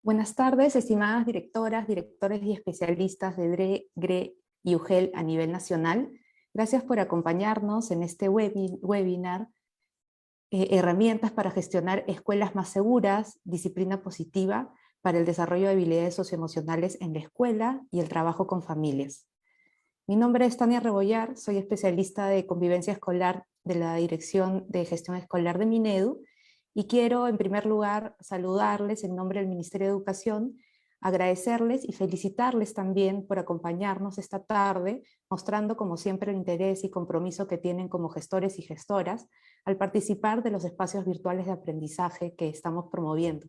Buenas tardes, estimadas directoras, directores y especialistas de DRE, GRE y UGEL a nivel nacional. Gracias por acompañarnos en este webinar, Herramientas para gestionar escuelas más seguras, disciplina positiva para el desarrollo de habilidades socioemocionales en la escuela y el trabajo con familias. Mi nombre es Tania Rebollar, soy especialista de convivencia escolar de la Dirección de Gestión Escolar de Minedu, y quiero, en primer lugar, saludarles en nombre del Ministerio de Educación, agradecerles y felicitarles también por acompañarnos esta tarde, mostrando como siempre el interés y compromiso que tienen como gestores y gestoras al participar de los espacios virtuales de aprendizaje que estamos promoviendo,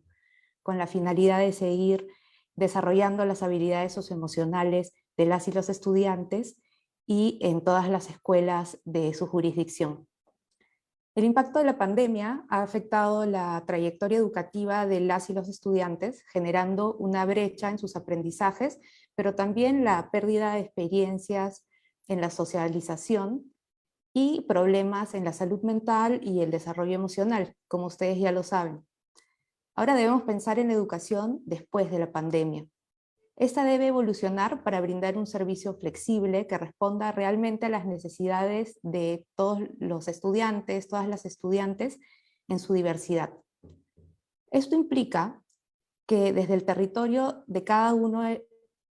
con la finalidad de seguir desarrollando las habilidades socioemocionales de las y los estudiantes y en todas las escuelas de su jurisdicción. El impacto de la pandemia ha afectado la trayectoria educativa de las y los estudiantes, generando una brecha en sus aprendizajes, pero también la pérdida de experiencias en la socialización y problemas en la salud mental y el desarrollo emocional, como ustedes ya lo saben. Ahora debemos pensar en la educación después de la pandemia. Esta debe evolucionar para brindar un servicio flexible que responda realmente a las necesidades de todos los estudiantes, todas las estudiantes en su diversidad. Esto implica que desde el territorio de cada uno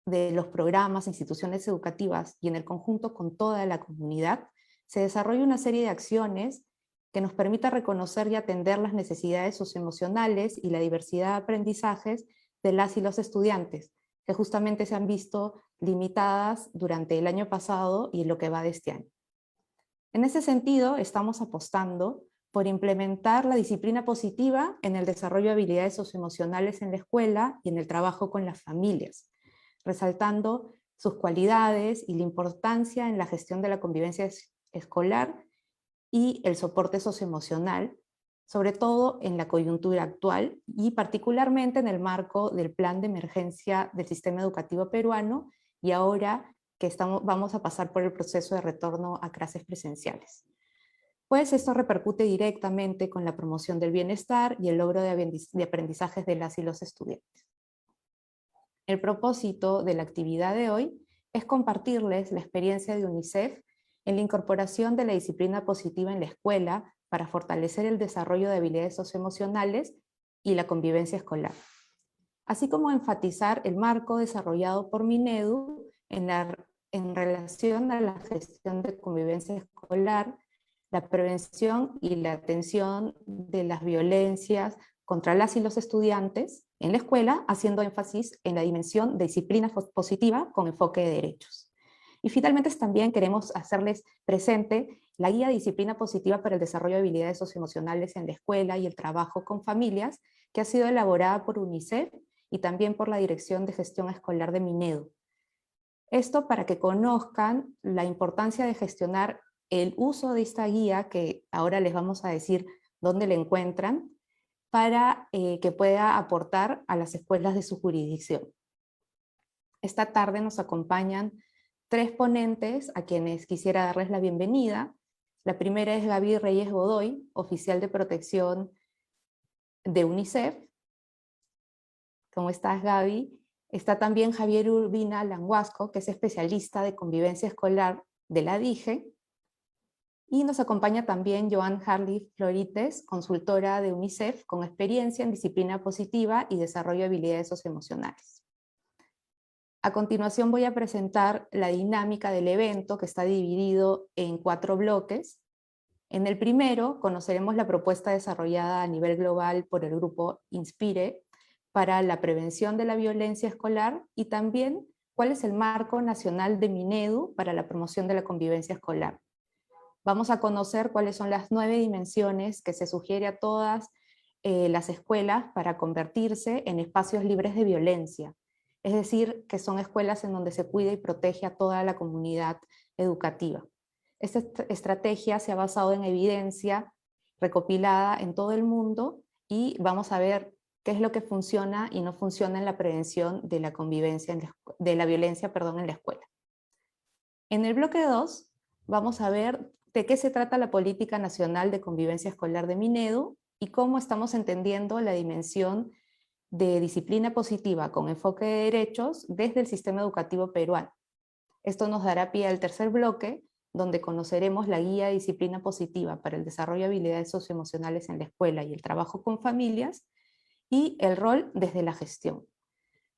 de los programas e instituciones educativas y en el conjunto con toda la comunidad, se desarrolle una serie de acciones que nos permita reconocer y atender las necesidades socioemocionales y la diversidad de aprendizajes de las y los estudiantes, que justamente se han visto limitadas durante el año pasado y lo que va de este año. En ese sentido, estamos apostando por implementar la disciplina positiva en el desarrollo de habilidades socioemocionales en la escuela y en el trabajo con las familias, resaltando sus cualidades y la importancia en la gestión de la convivencia escolar y el soporte socioemocional, sobre todo en la coyuntura actual y particularmente en el marco del plan de emergencia del sistema educativo peruano y ahora que vamos a pasar por el proceso de retorno a clases presenciales. Pues esto repercute directamente con la promoción del bienestar y el logro de aprendizajes de las y los estudiantes. El propósito de la actividad de hoy es compartirles la experiencia de UNICEF en la incorporación de la disciplina positiva en la escuela para fortalecer el desarrollo de habilidades socioemocionales y la convivencia escolar, así como enfatizar el marco desarrollado por Minedu en relación a la gestión de convivencia escolar, la prevención y la atención de las violencias contra las y los estudiantes en la escuela, haciendo énfasis en la dimensión de disciplina positiva con enfoque de derechos. Y finalmente también queremos hacerles presente la guía de disciplina positiva para el desarrollo de habilidades socioemocionales en la escuela y el trabajo con familias, que ha sido elaborada por UNICEF y también por la Dirección de Gestión Escolar de Minedu. Esto para que conozcan la importancia de gestionar el uso de esta guía, que ahora les vamos a decir dónde la encuentran, para que pueda aportar a las escuelas de su jurisdicción. Esta tarde nos acompañan 3 ponentes a quienes quisiera darles la bienvenida. La primera es Gaby Reyes Godoy, oficial de protección de UNICEF. ¿Cómo estás, Gaby? Está también Javier Urbina Languasco, que es especialista de convivencia escolar de la DIGE. Y nos acompaña también Joan Harley Florites, consultora de UNICEF con experiencia en disciplina positiva y desarrollo de habilidades socioemocionales. A continuación voy a presentar la dinámica del evento, que está dividido en 4 bloques. En el primero conoceremos la propuesta desarrollada a nivel global por el grupo INSPIRE para la prevención de la violencia escolar y también cuál es el marco nacional de Minedu para la promoción de la convivencia escolar. Vamos a conocer cuáles son las 9 dimensiones que se sugiere a todas las escuelas para convertirse en espacios libres de violencia. Es decir, que son escuelas en donde se cuida y protege a toda la comunidad educativa. Esta estrategia se ha basado en evidencia recopilada en todo el mundo y vamos a ver qué es lo que funciona y no funciona en la prevención de la convivencia, de la violencia, en la escuela. En el bloque 2 vamos a ver de qué se trata la Política Nacional de Convivencia Escolar de Minedu y cómo estamos entendiendo la dimensión de disciplina positiva con enfoque de derechos desde el sistema educativo peruano. Esto nos dará pie al tercer bloque, donde conoceremos la guía de disciplina positiva para el desarrollo de habilidades socioemocionales en la escuela y el trabajo con familias, y el rol desde la gestión,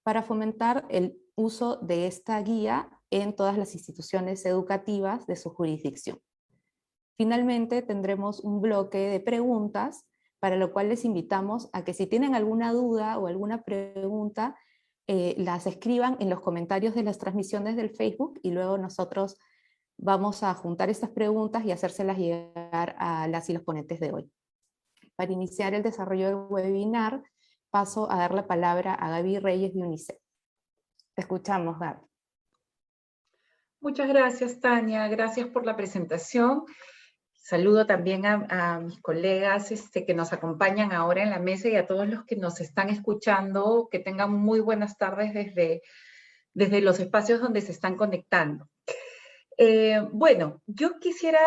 para fomentar el uso de esta guía en todas las instituciones educativas de su jurisdicción. Finalmente, tendremos un bloque de preguntas, para lo cual les invitamos a que si tienen alguna duda o alguna pregunta, las escriban en los comentarios de las transmisiones del Facebook, y luego nosotros vamos a juntar estas preguntas y hacérselas llegar a las y los ponentes de hoy. Para iniciar el desarrollo del webinar, paso a dar la palabra a Gaby Reyes de UNICEF. Te escuchamos, Gaby. Muchas gracias, Tania. Gracias por la presentación. Saludo también a mis colegas que nos acompañan ahora en la mesa y a todos los que nos están escuchando. Que tengan muy buenas tardes desde los espacios donde se están conectando. Bueno, yo quisiera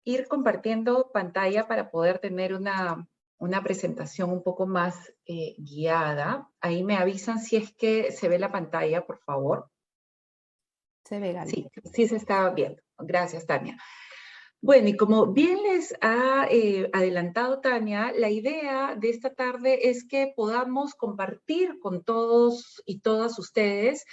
ir compartiendo pantalla para poder tener una presentación un poco más guiada. Ahí me avisan si es que se ve la pantalla, por favor. Se ve, Gaby. Sí, sí se está viendo. Gracias, Tania. Bueno, y como bien les ha adelantado Tania, la idea de esta tarde es que podamos compartir con todos y todas ustedes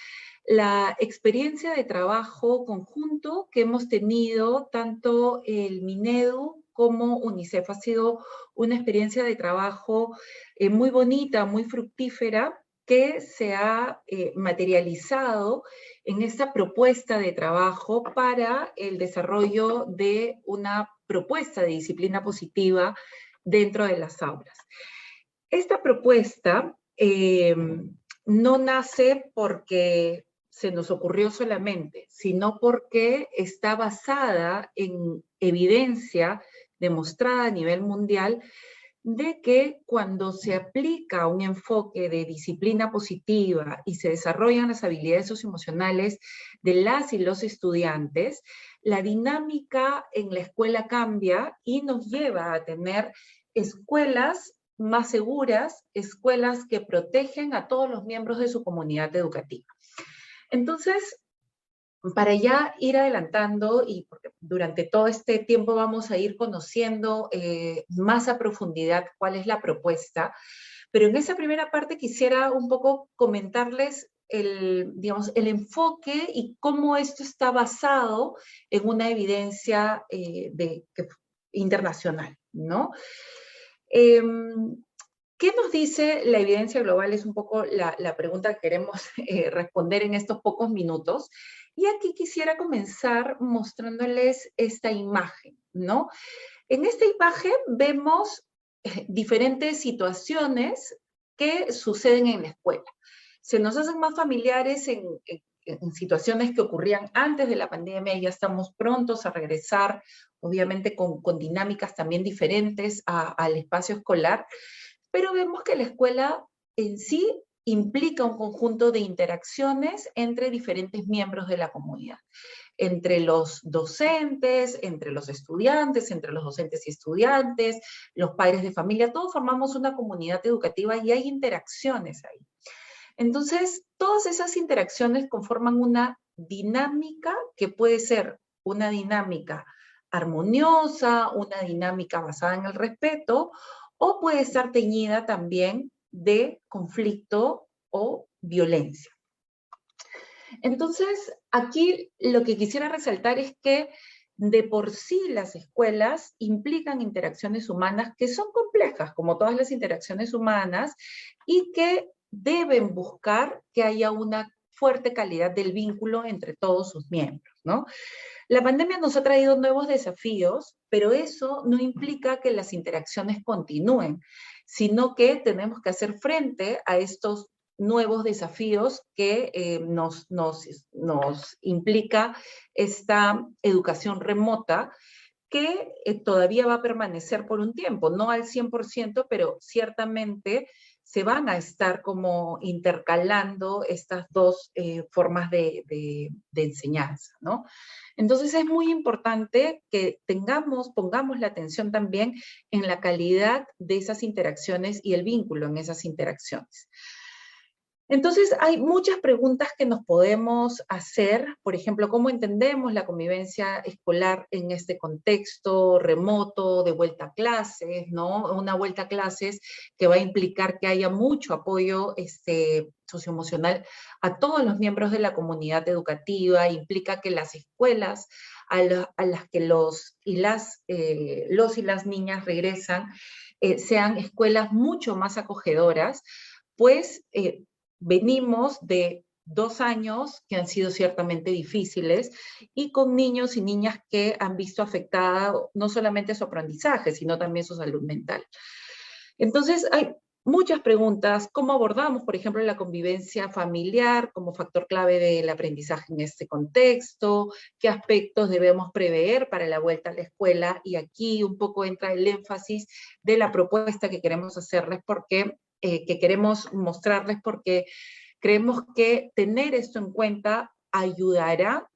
la experiencia de trabajo conjunto que hemos tenido, tanto el Minedu como UNICEF. Ha sido una experiencia de trabajo muy bonita, muy fructífera, que se ha materializado en esta propuesta de trabajo para el desarrollo de una propuesta de disciplina positiva dentro de las aulas. Esta propuesta no nace porque se nos ocurrió solamente, sino porque está basada en evidencia demostrada a nivel mundial de que cuando se aplica un enfoque de disciplina positiva y se desarrollan las habilidades socioemocionales de las y los estudiantes, la dinámica en la escuela cambia y nos lleva a tener escuelas más seguras, escuelas que protegen a todos los miembros de su comunidad educativa. Entonces, para ya ir adelantando, y porque durante todo este tiempo vamos a ir conociendo más a profundidad cuál es la propuesta, pero en esa primera parte quisiera un poco comentarles digamos, el enfoque y cómo esto está basado en una evidencia internacional, ¿no? ¿Qué nos dice la evidencia global? Es un poco la pregunta que queremos responder en estos pocos minutos. Y aquí quisiera comenzar mostrándoles esta imagen, ¿no? En esta imagen vemos diferentes situaciones que suceden en la escuela. Se nos hacen más familiares en situaciones que ocurrían antes de la pandemia, y ya estamos prontos a regresar, obviamente con dinámicas también diferentes al espacio escolar, pero vemos que la escuela en sí implica un conjunto de interacciones entre diferentes miembros de la comunidad, entre los docentes, entre los estudiantes, entre los docentes y estudiantes, los padres de familia. Todos formamos una comunidad educativa y hay interacciones ahí. Entonces, todas esas interacciones conforman una dinámica que puede ser una dinámica armoniosa, una dinámica basada en el respeto, o puede estar teñida también de conflicto o violencia. Entonces, aquí lo que quisiera resaltar es que de por sí las escuelas implican interacciones humanas que son complejas, como todas las interacciones humanas, y que deben buscar que haya una fuerte calidad del vínculo entre todos sus miembros, ¿no? La pandemia nos ha traído nuevos desafíos, pero eso no implica que las interacciones continúen, sino que tenemos que hacer frente a estos nuevos desafíos que nos implica esta educación remota, que todavía va a permanecer por un tiempo, no al 100%, pero ciertamente se van a estar como intercalando estas dos formas de enseñanza, ¿no? Entonces es muy importante que pongamos la atención también en la calidad de esas interacciones y el vínculo en esas interacciones. Entonces, hay muchas preguntas que nos podemos hacer, por ejemplo, ¿cómo entendemos la convivencia escolar en este contexto remoto, de vuelta a clases, ¿no? Una vuelta a clases que va a implicar que haya mucho apoyo socioemocional a todos los miembros de la comunidad educativa, implica que las escuelas a las que los y las niñas regresan sean escuelas mucho más acogedoras, pues venimos de 2 años que han sido ciertamente difíciles y con niños y niñas que han visto afectada no solamente su aprendizaje, sino también su salud mental. Entonces, hay muchas preguntas. ¿Cómo abordamos, por ejemplo, la convivencia familiar como factor clave del aprendizaje en este contexto? ¿Qué aspectos debemos prever para la vuelta a la escuela? Y aquí un poco entra el énfasis de la propuesta que queremos hacerles que queremos mostrarles, porque creemos que tener esto en cuenta ayudará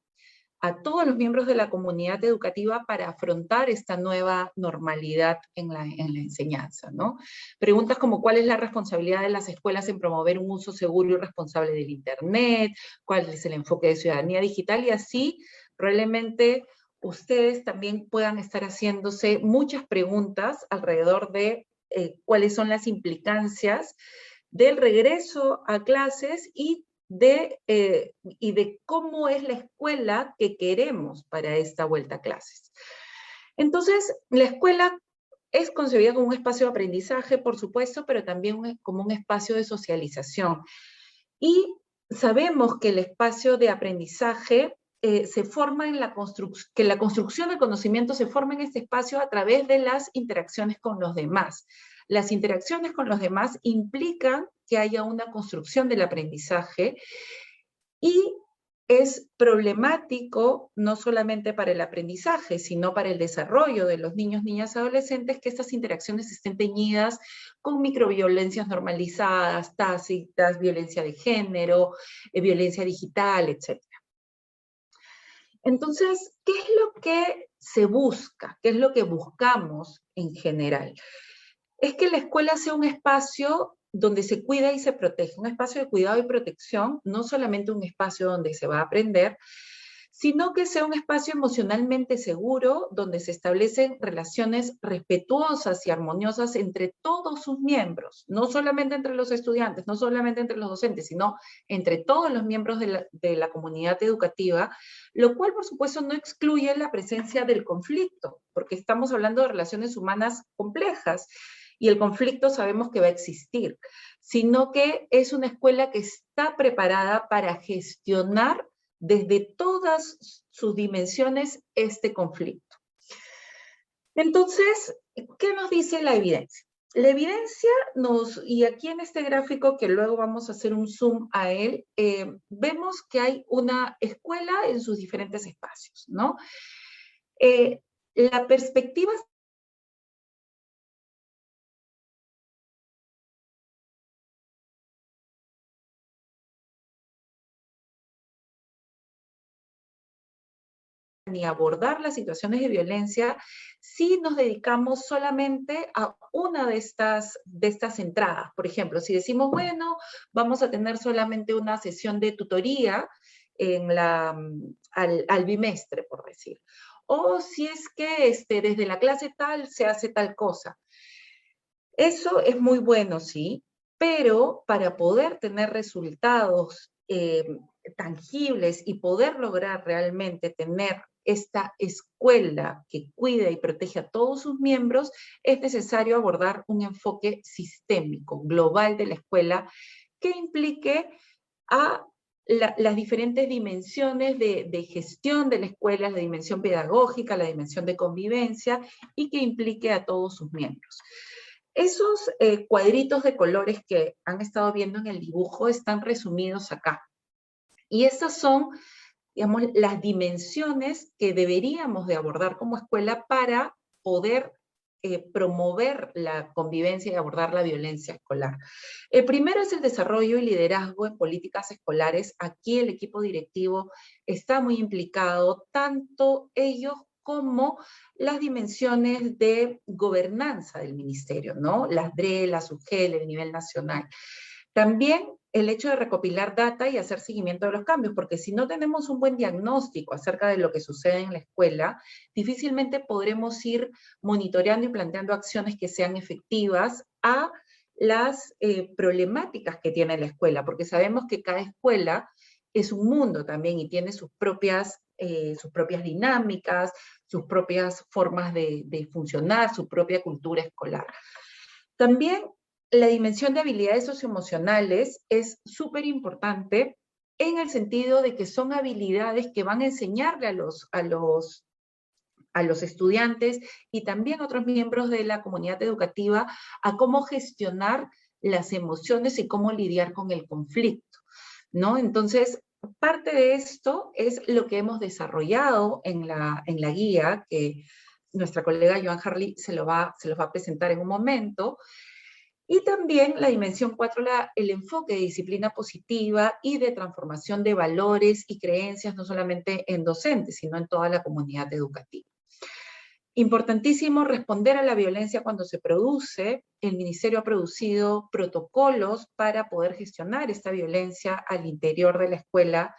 a todos los miembros de la comunidad educativa para afrontar esta nueva normalidad en la enseñanza, ¿no? Preguntas como ¿cuál es la responsabilidad de las escuelas en promover un uso seguro y responsable del Internet? ¿Cuál es el enfoque de ciudadanía digital? Y así probablemente ustedes también puedan estar haciéndose muchas preguntas alrededor de cuáles son las implicancias del regreso a clases y de cómo es la escuela que queremos para esta vuelta a clases. Entonces, la escuela es concebida como un espacio de aprendizaje, por supuesto, pero también como un espacio de socialización. Y sabemos que el espacio de aprendizaje se forma en que la construcción del conocimiento se forma en este espacio a través de las interacciones con los demás. Las interacciones con los demás implican que haya una construcción del aprendizaje y es problemático no solamente para el aprendizaje, sino para el desarrollo de los niños, niñas, adolescentes, que estas interacciones estén teñidas con microviolencias normalizadas, tácitas, violencia de género, violencia digital, etc. Entonces, ¿qué es lo que se busca? ¿Qué es lo que buscamos en general? Es que la escuela sea un espacio donde se cuida y se protege, un espacio de cuidado y protección, no solamente un espacio donde se va a aprender, sino que sea un espacio emocionalmente seguro, donde se establecen relaciones respetuosas y armoniosas entre todos sus miembros, no solamente entre los estudiantes, no solamente entre los docentes, sino entre todos los miembros de la comunidad educativa, lo cual, por supuesto, no excluye la presencia del conflicto, porque estamos hablando de relaciones humanas complejas, y el conflicto sabemos que va a existir, sino que es una escuela que está preparada para gestionar desde todas sus dimensiones este conflicto. Entonces, ¿qué nos dice la evidencia? La evidencia y aquí en este gráfico, que luego vamos a hacer un zoom a él, vemos que hay una escuela en sus diferentes espacios, ¿no? La perspectiva ni abordar las situaciones de violencia si nos dedicamos solamente a una de estas entradas. Por ejemplo, si decimos, bueno, vamos a tener solamente una sesión de tutoría al bimestre, por decir. O si es que desde la clase tal se hace tal cosa. Eso es muy bueno, sí, pero para poder tener resultados tangibles y poder lograr realmente tener esta escuela que cuida y protege a todos sus miembros, es necesario abordar un enfoque sistémico, global de la escuela, que implique a las diferentes dimensiones de gestión de la escuela, la dimensión pedagógica, la dimensión de convivencia, y que implique a todos sus miembros. Esos cuadritos de colores que han estado viendo en el dibujo están resumidos acá. Y estas son, digamos, las dimensiones que deberíamos de abordar como escuela para poder promover la convivencia y abordar la violencia escolar. El primero es el desarrollo y liderazgo en políticas escolares. Aquí el equipo directivo está muy implicado, tanto ellos como las dimensiones de gobernanza del ministerio, ¿no? Las DRE, la SUGEL, el nivel nacional. También el hecho de recopilar data y hacer seguimiento de los cambios, porque si no tenemos un buen diagnóstico acerca de lo que sucede en la escuela, difícilmente podremos ir monitoreando y planteando acciones que sean efectivas a las problemáticas que tiene la escuela, porque sabemos que cada escuela es un mundo también y tiene sus propias dinámicas, sus propias formas de funcionar, su propia cultura escolar. También la dimensión de habilidades socioemocionales es súper importante en el sentido de que son habilidades que van a enseñarle a los estudiantes y también a otros miembros de la comunidad educativa a cómo gestionar las emociones y cómo lidiar con el conflicto, ¿no? Entonces, parte de esto es lo que hemos desarrollado en la guía, que nuestra colega Joan Harley se los va a presentar en un momento. Y también la dimensión 4, el enfoque de disciplina positiva y de transformación de valores y creencias, no solamente en docentes, sino en toda la comunidad educativa. Importantísimo responder a la violencia cuando se produce. El Ministerio ha producido protocolos para poder gestionar esta violencia al interior de la escuela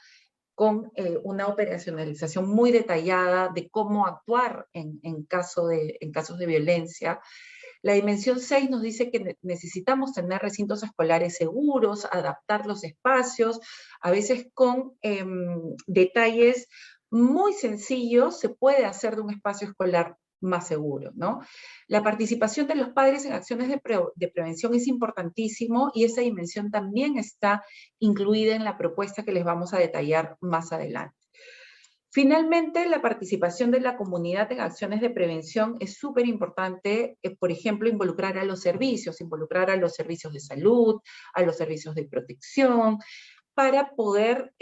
con una operacionalización muy detallada de cómo actuar en casos de violencia. La dimensión 6 nos dice que necesitamos tener recintos escolares seguros, adaptar los espacios, a veces con detalles muy sencillos se puede hacer de un espacio escolar más seguro, ¿no? La participación de los padres en acciones de prevención es importantísimo y esa dimensión también está incluida en la propuesta que les vamos a detallar más adelante. Finalmente, la participación de la comunidad en acciones de prevención es súper importante, por ejemplo, involucrar a los servicios de salud, a los servicios de protección, para poder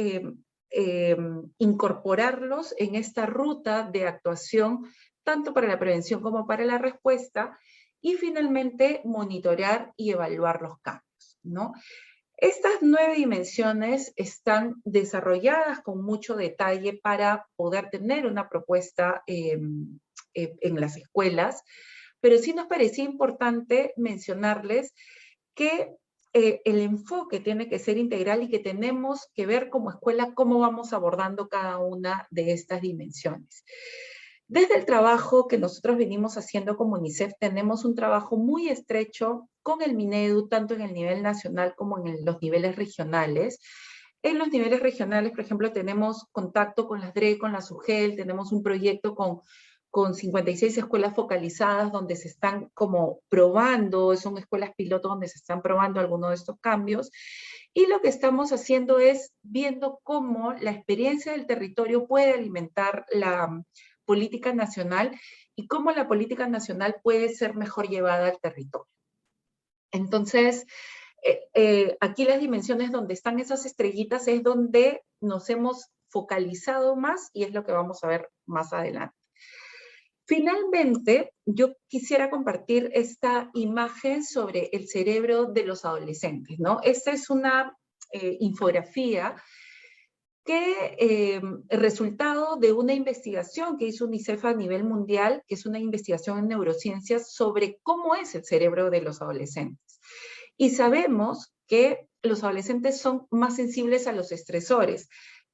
incorporarlos en esta ruta de actuación, tanto para la prevención como para la respuesta, y finalmente monitorear y evaluar los cambios, ¿no? Estas 9 dimensiones están desarrolladas con mucho detalle para poder tener una propuesta en las escuelas, pero sí nos parecía importante mencionarles que el enfoque tiene que ser integral y que tenemos que ver como escuela cómo vamos abordando cada una de estas dimensiones. Desde el trabajo que nosotros venimos haciendo como UNICEF, tenemos un trabajo muy estrecho con el Minedu, tanto en el nivel nacional como en los niveles regionales. En los niveles regionales, por ejemplo, tenemos contacto con las DRE, con la SUGEL, tenemos un proyecto con 56 escuelas focalizadas donde se están como probando, son escuelas piloto donde se están probando algunos de estos cambios. Y lo que estamos haciendo es viendo cómo la experiencia del territorio puede alimentar la política nacional y cómo la política nacional puede ser mejor llevada al territorio. Entonces, aquí las dimensiones donde están esas estrellitas es donde nos hemos focalizado más y es lo que vamos a ver más adelante. Finalmente, yo quisiera compartir esta imagen sobre el cerebro de los adolescentes, ¿no? Esta es una infografía que resultado de una investigación que hizo UNICEF a nivel mundial, que es una investigación en neurociencias sobre cómo es el cerebro de los adolescentes. Y sabemos que los adolescentes son más sensibles a los estresores,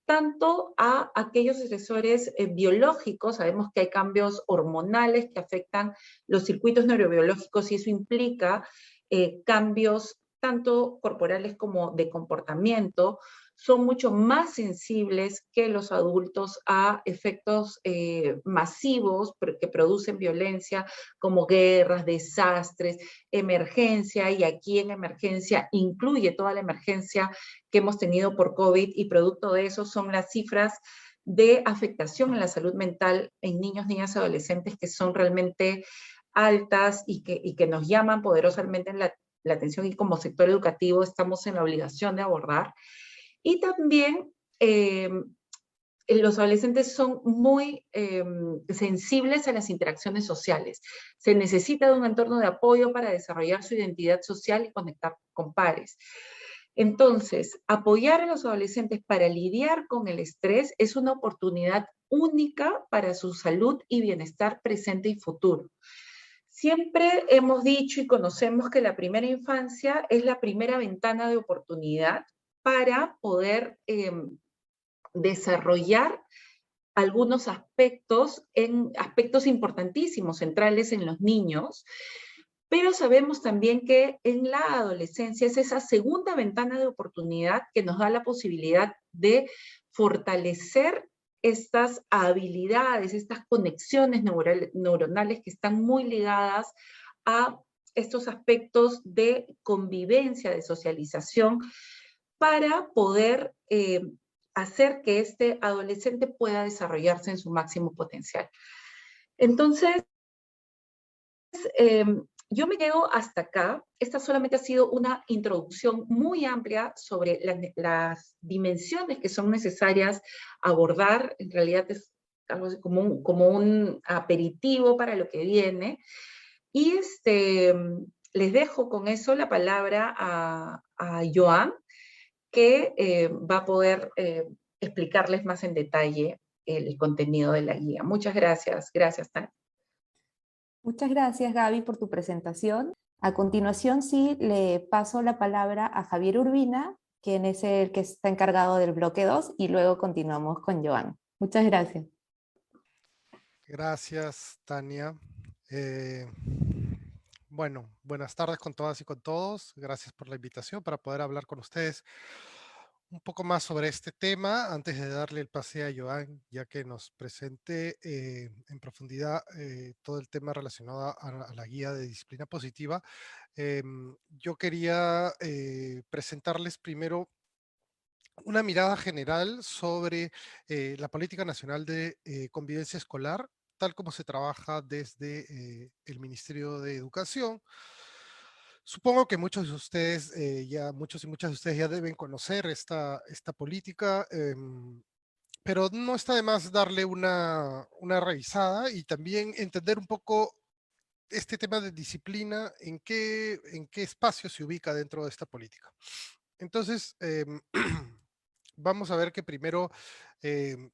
tanto a aquellos estresores biológicos, sabemos que hay cambios hormonales que afectan los circuitos neurobiológicos y eso implica cambios tanto corporales como de comportamiento, son mucho más sensibles que los adultos a efectos masivos que producen violencia, como guerras, desastres, emergencia, y aquí en emergencia incluye toda la emergencia que hemos tenido por COVID, y producto de eso son las cifras de afectación en la salud mental en niños, niñas y adolescentes que son realmente altas y que nos llaman poderosamente la atención, y como sector educativo estamos en la obligación de abordar. Y también los adolescentes son muy sensibles a las interacciones sociales. Se necesita de un entorno de apoyo para desarrollar su identidad social y conectar con pares. Entonces, apoyar a los adolescentes para lidiar con el estrés es una oportunidad única para su salud y bienestar presente y futuro. Siempre hemos dicho y conocemos que la primera infancia es la primera ventana de oportunidad para poder desarrollar algunos aspectos, aspectos importantísimos, centrales en los niños, pero sabemos también que en la adolescencia es esa segunda ventana de oportunidad que nos da la posibilidad de fortalecer estas habilidades, estas conexiones neuronales que están muy ligadas a estos aspectos de convivencia, de socialización, para poder hacer que este adolescente pueda desarrollarse en su máximo potencial. Entonces, yo me llego hasta acá. Esta solamente ha sido una introducción muy amplia sobre las dimensiones que son necesarias abordar. En realidad es algo así como un aperitivo para lo que viene. Y les dejo con eso la palabra a Joan, que va a poder explicarles más en detalle el contenido de la guía. Muchas gracias. Gracias, Tania. Muchas gracias, Gaby, por tu presentación. A continuación, sí, le paso la palabra a Javier Urbina, quien es el que está encargado del bloque 2, y luego continuamos con Joan. Muchas gracias. Gracias, Tania. Bueno, buenas tardes con todas y con todos. Gracias por la invitación para poder hablar con ustedes un poco más sobre este tema. Antes de darle el pase a Joan, ya que nos presente en profundidad todo el tema relacionado a la guía de disciplina positiva, yo quería presentarles primero una mirada general sobre la Política Nacional de Convivencia Escolar, tal como se trabaja desde el Ministerio de Educación. Supongo que muchos de ustedes, muchos y muchas de ustedes ya deben conocer esta política, pero no está de más darle una revisada y también entender un poco este tema de disciplina, en qué espacio se ubica dentro de esta política. Entonces, vamos a ver que primero,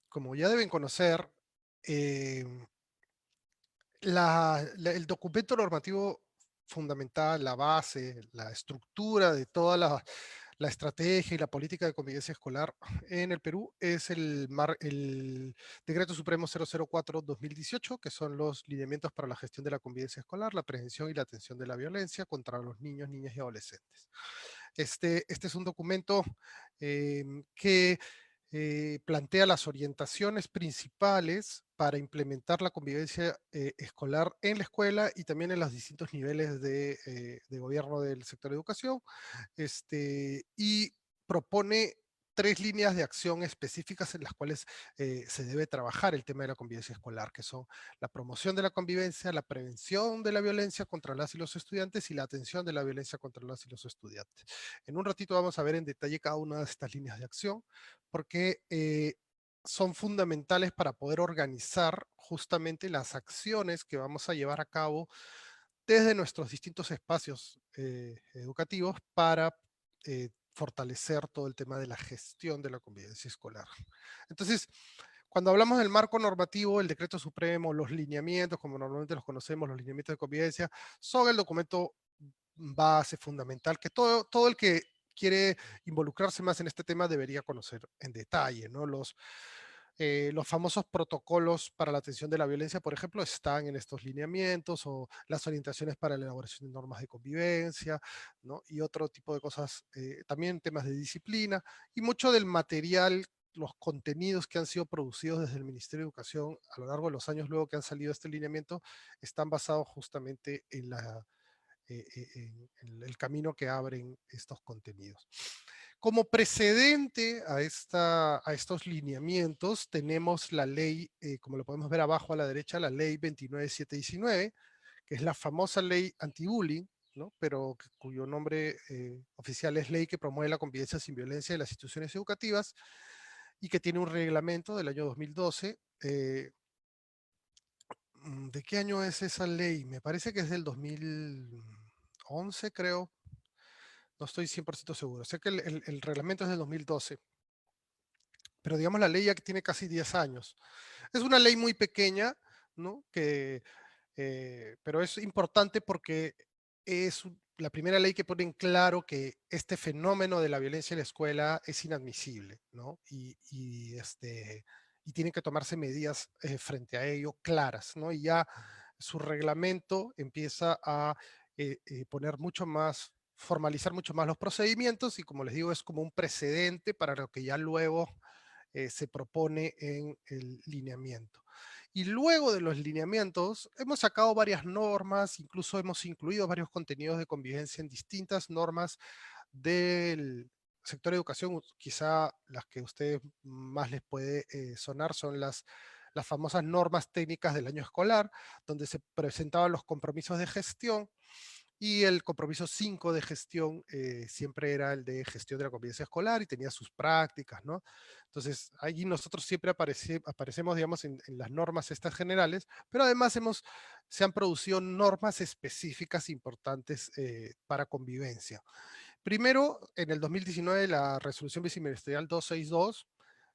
como ya deben conocer, el documento normativo fundamental, la base, la estructura de toda la estrategia y la política de convivencia escolar en el Perú es el Decreto Supremo 004-2018, que son los lineamientos para la gestión de la convivencia escolar, la prevención y la atención de la violencia contra los niños, niñas y adolescentes. Este es un documento que plantea las orientaciones principales para implementar la convivencia escolar en la escuela y también en los distintos niveles de gobierno del sector de educación, y propone 3 líneas de acción específicas en las cuales se debe trabajar el tema de la convivencia escolar, que son la promoción de la convivencia, la prevención de la violencia contra las y los estudiantes y la atención de la violencia contra las y los estudiantes. En un ratito vamos a ver en detalle cada una de estas líneas de acción, porque son fundamentales para poder organizar justamente las acciones que vamos a llevar a cabo desde nuestros distintos espacios educativos para fortalecer todo el tema de la gestión de la convivencia escolar. Entonces, cuando hablamos del marco normativo, el decreto supremo, los lineamientos, como normalmente los conocemos, los lineamientos de convivencia, son el documento base fundamental que todo el que quiere involucrarse más en este tema debería conocer en detalle, ¿no? Los famosos protocolos para la atención de la violencia, por ejemplo, están en estos lineamientos, o las orientaciones para la elaboración de normas de convivencia, ¿no? Y otro tipo de cosas, también temas de disciplina, y mucho del material, los contenidos que han sido producidos desde el Ministerio de Educación a lo largo de los años luego que han salido este lineamiento, están basados justamente en el camino que abren estos contenidos. Como precedente a estos lineamientos, tenemos la ley, como lo podemos ver abajo a la derecha, la ley 29719, que es la famosa ley anti-bullying, ¿no? Pero cuyo nombre oficial es Ley que promueve la convivencia sin violencia en las instituciones educativas. y que tiene un reglamento del año 2012. ¿De qué año es esa ley? Me parece que es del 2011, creo. No estoy 100% seguro. Sé que el reglamento es del 2012, pero digamos la ley ya que tiene casi 10 años. Es una ley muy pequeña, ¿no? Pero es importante porque es la primera ley que pone en claro que este fenómeno de la violencia en la escuela es inadmisible, ¿no? Y tienen que tomarse medidas frente a ello claras, ¿no? Y ya su reglamento empieza a poner mucho más, formalizar mucho más los procedimientos y como les digo, es como un precedente para lo que ya luego se propone en el lineamiento. Y luego de los lineamientos, hemos sacado varias normas, incluso hemos incluido varios contenidos de convivencia en distintas normas del sector de educación. Quizá las que a ustedes más les puede sonar son las famosas normas técnicas del año escolar, donde se presentaban los compromisos de gestión y el compromiso 5 de gestión siempre era el de gestión de la convivencia escolar y tenía sus prácticas, ¿no? Entonces, ahí nosotros siempre aparecemos, digamos, en las normas estas generales, pero además se han producido normas específicas importantes para convivencia. Primero, en el 2019, la resolución viceministerial 262,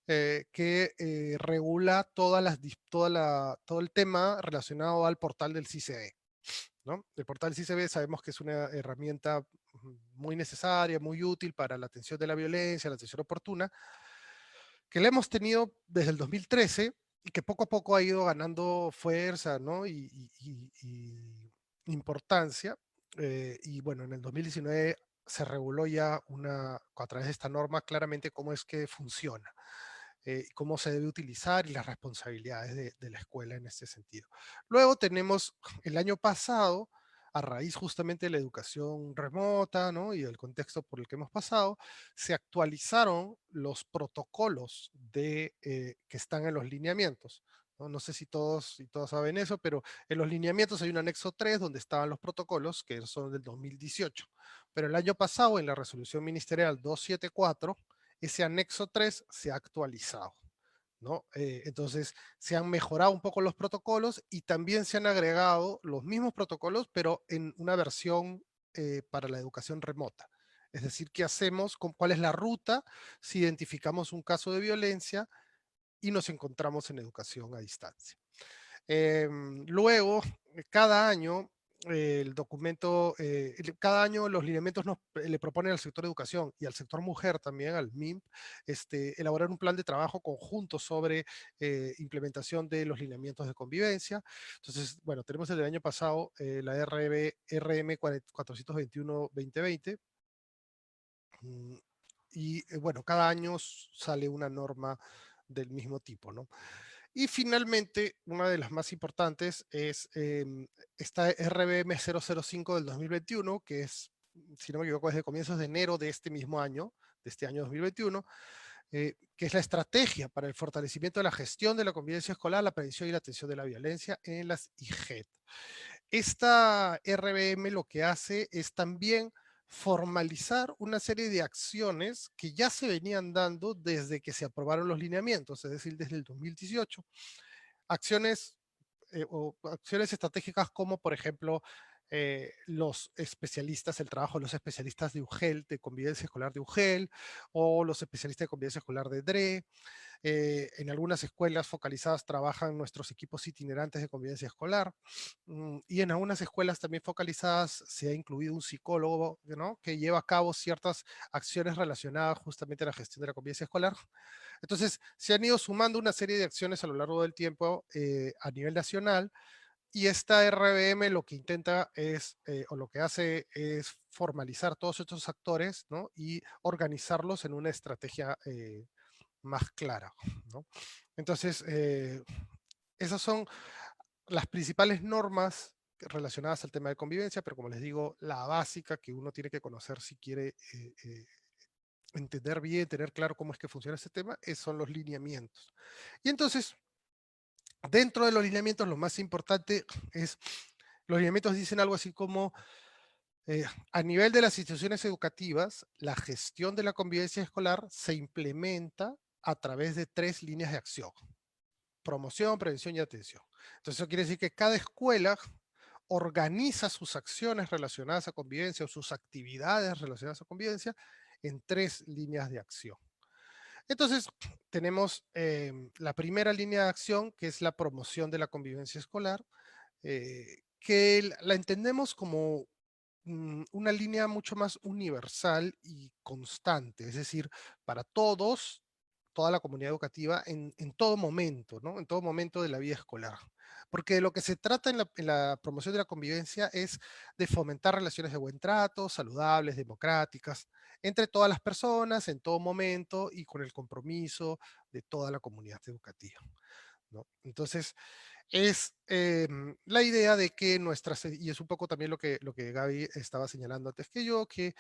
que regula todo el tema relacionado al portal del CICD, ¿no? El portal CICB sabemos que es una herramienta muy necesaria, muy útil para la atención de la violencia, la atención oportuna, que la hemos tenido desde el 2013 y que poco a poco ha ido ganando fuerza, ¿no? Y importancia. Y bueno, en el 2019 se reguló ya a través de esta norma claramente cómo es que funciona, cómo se debe utilizar y las responsabilidades de la escuela en este sentido. Luego tenemos el año pasado, a raíz justamente de la educación remota, ¿no? Y del contexto por el que hemos pasado, se actualizaron los protocolos que están en los lineamientos. ¿No? No sé si todos y todas saben eso, pero en los lineamientos hay un anexo 3 donde estaban los protocolos que son del 2018. Pero el año pasado, en la resolución ministerial 274, ese anexo 3 se ha actualizado, ¿no? Entonces, se han mejorado un poco los protocolos y también se han agregado los mismos protocolos, pero en una versión para la educación remota. Es decir, ¿qué hacemos? ¿Cuál es la ruta si identificamos un caso de violencia y nos encontramos en educación a distancia? Luego, cada año, el documento, cada año los lineamientos le proponen al sector educación y al sector mujer también, al MIMP, elaborar un plan de trabajo conjunto sobre implementación de los lineamientos de convivencia. Entonces, bueno, tenemos el del año pasado, la RM 421-2020, y bueno, cada año sale una norma del mismo tipo, ¿no? Y finalmente, una de las más importantes es esta RBM 005 del 2021, que es, si no me equivoco, es de comienzos de enero de este mismo año, de este año 2021, que es la estrategia para el fortalecimiento de la gestión de la convivencia escolar, la prevención y la atención de la violencia en las IGED. Esta RBM lo que hace es también formalizar una serie de acciones que ya se venían dando desde que se aprobaron los lineamientos, es decir, desde el 2018. Acciones o acciones estratégicas como, por ejemplo, los especialistas, el trabajo de los especialistas de UGEL, de convivencia escolar de UGEL, o los especialistas de convivencia escolar de DRE. En algunas escuelas focalizadas trabajan nuestros equipos itinerantes de convivencia escolar, y en algunas escuelas también focalizadas se ha incluido un psicólogo, ¿no? Que lleva a cabo ciertas acciones relacionadas justamente a la gestión de la convivencia escolar. Entonces, se han ido sumando una serie de acciones a lo largo del tiempo a nivel nacional, y esta RBM lo que intenta es, o lo que hace es formalizar todos estos actores, ¿no? Y organizarlos en una estrategia más clara, ¿no? Entonces, esas son las principales normas relacionadas al tema de convivencia, pero como les digo, la básica que uno tiene que conocer si quiere entender bien, tener claro cómo es que funciona este tema, son los lineamientos. Y entonces, dentro de los lineamientos, lo más importante es, los lineamientos dicen algo así como, a nivel de las instituciones educativas, la gestión de la convivencia escolar se implementa a través de 3 líneas de acción: promoción, prevención y atención. Entonces eso quiere decir que cada escuela organiza sus acciones relacionadas a convivencia o sus actividades relacionadas a convivencia en 3 líneas de acción. Entonces, tenemos la primera línea de acción, que es la promoción de la convivencia escolar, que la entendemos como una línea mucho más universal y constante, es decir, para todos, toda la comunidad educativa en todo momento, ¿no? En todo momento de la vida escolar. Porque de lo que se trata en la promoción de la convivencia es de fomentar relaciones de buen trato, saludables, democráticas, entre todas las personas, en todo momento y con el compromiso de toda la comunidad educativa, ¿no? Entonces, es la idea de que nuestras, y es un poco también lo que Gaby estaba señalando antes que yo, que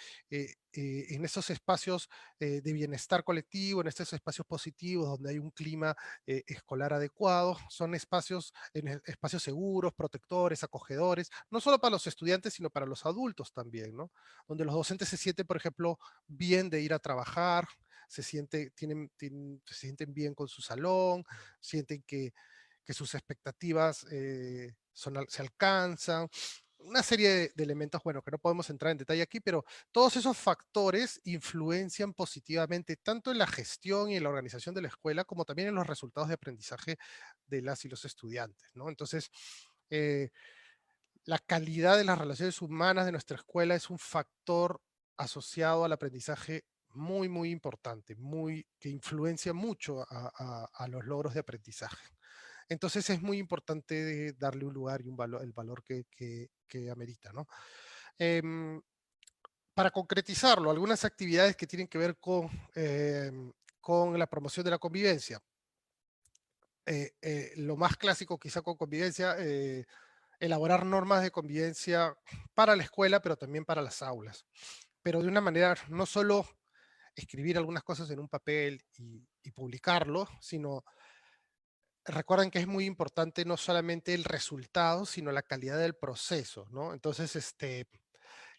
en estos espacios de bienestar colectivo, en estos espacios positivos donde hay un clima escolar adecuado, son espacios, espacios seguros, protectores, acogedores, no solo para los estudiantes, sino para los adultos también, ¿no? Donde los docentes se sienten, por ejemplo, bien de ir a trabajar, se sienten bien con su salón, sienten que sus expectativas se alcanzan, una serie de elementos, bueno, que no podemos entrar en detalle aquí, pero todos esos factores influencian positivamente tanto en la gestión y en la organización de la escuela, como también en los resultados de aprendizaje de las y los estudiantes, ¿no? Entonces, eh, la calidad de las relaciones humanas de nuestra escuela es un factor asociado al aprendizaje muy, muy importante, que influencia mucho a los logros de aprendizaje. Entonces es muy importante darle un lugar y un valor, el valor que amerita, ¿no? Em, para concretizarlo, algunas actividades que tienen que ver con la promoción de la convivencia. Lo más clásico quizá con convivencia, elaborar normas de convivencia para la escuela, pero también para las aulas. Pero de una manera, no solo escribir algunas cosas en un papel y publicarlo, sino recuerden que es muy importante no solamente el resultado, sino la calidad del proceso, ¿no? Entonces,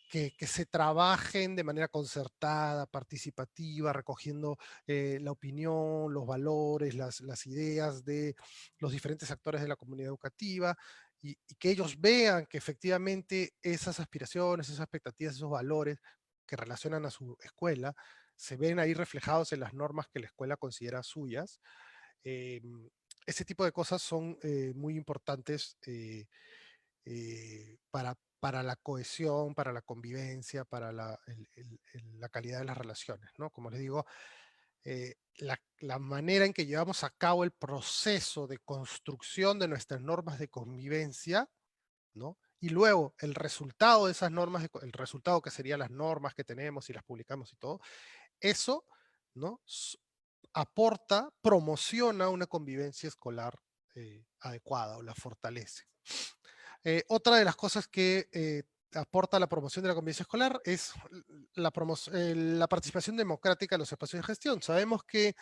que se trabajen de manera concertada, participativa, recogiendo la opinión, los valores, las ideas de los diferentes actores de la comunidad educativa y que ellos vean que efectivamente esas aspiraciones, esas expectativas, esos valores que relacionan a su escuela, se ven ahí reflejados en las normas que la escuela considera suyas. Ese tipo de cosas son muy importantes para la cohesión, para la convivencia, para la calidad de las relaciones, ¿no? Como les digo, la manera en que llevamos a cabo el proceso de construcción de nuestras normas de convivencia, ¿no? Y luego el resultado de esas normas, el resultado que serían las normas que tenemos y las publicamos y todo, eso, ¿no? Aporta, promociona una convivencia escolar adecuada o la fortalece. Otra de las cosas que aporta la promoción de la convivencia escolar es la participación democrática en los espacios de gestión. Sabemos que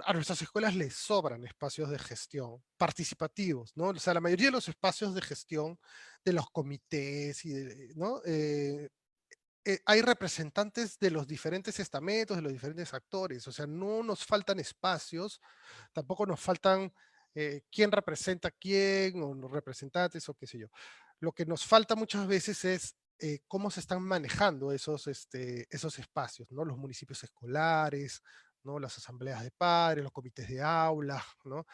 a nuestras escuelas les sobran espacios de gestión participativos, ¿no? O sea, la mayoría de los espacios de gestión de los comités ¿no? Hay representantes de los diferentes estamentos, de los diferentes actores, o sea, no nos faltan espacios, tampoco nos faltan quién representa a quién, o los representantes, o qué sé yo. Lo que nos falta muchas veces es cómo se están manejando esos espacios, ¿no? Los municipios escolares, ¿no? Las asambleas de padres, los comités de aula, ¿no?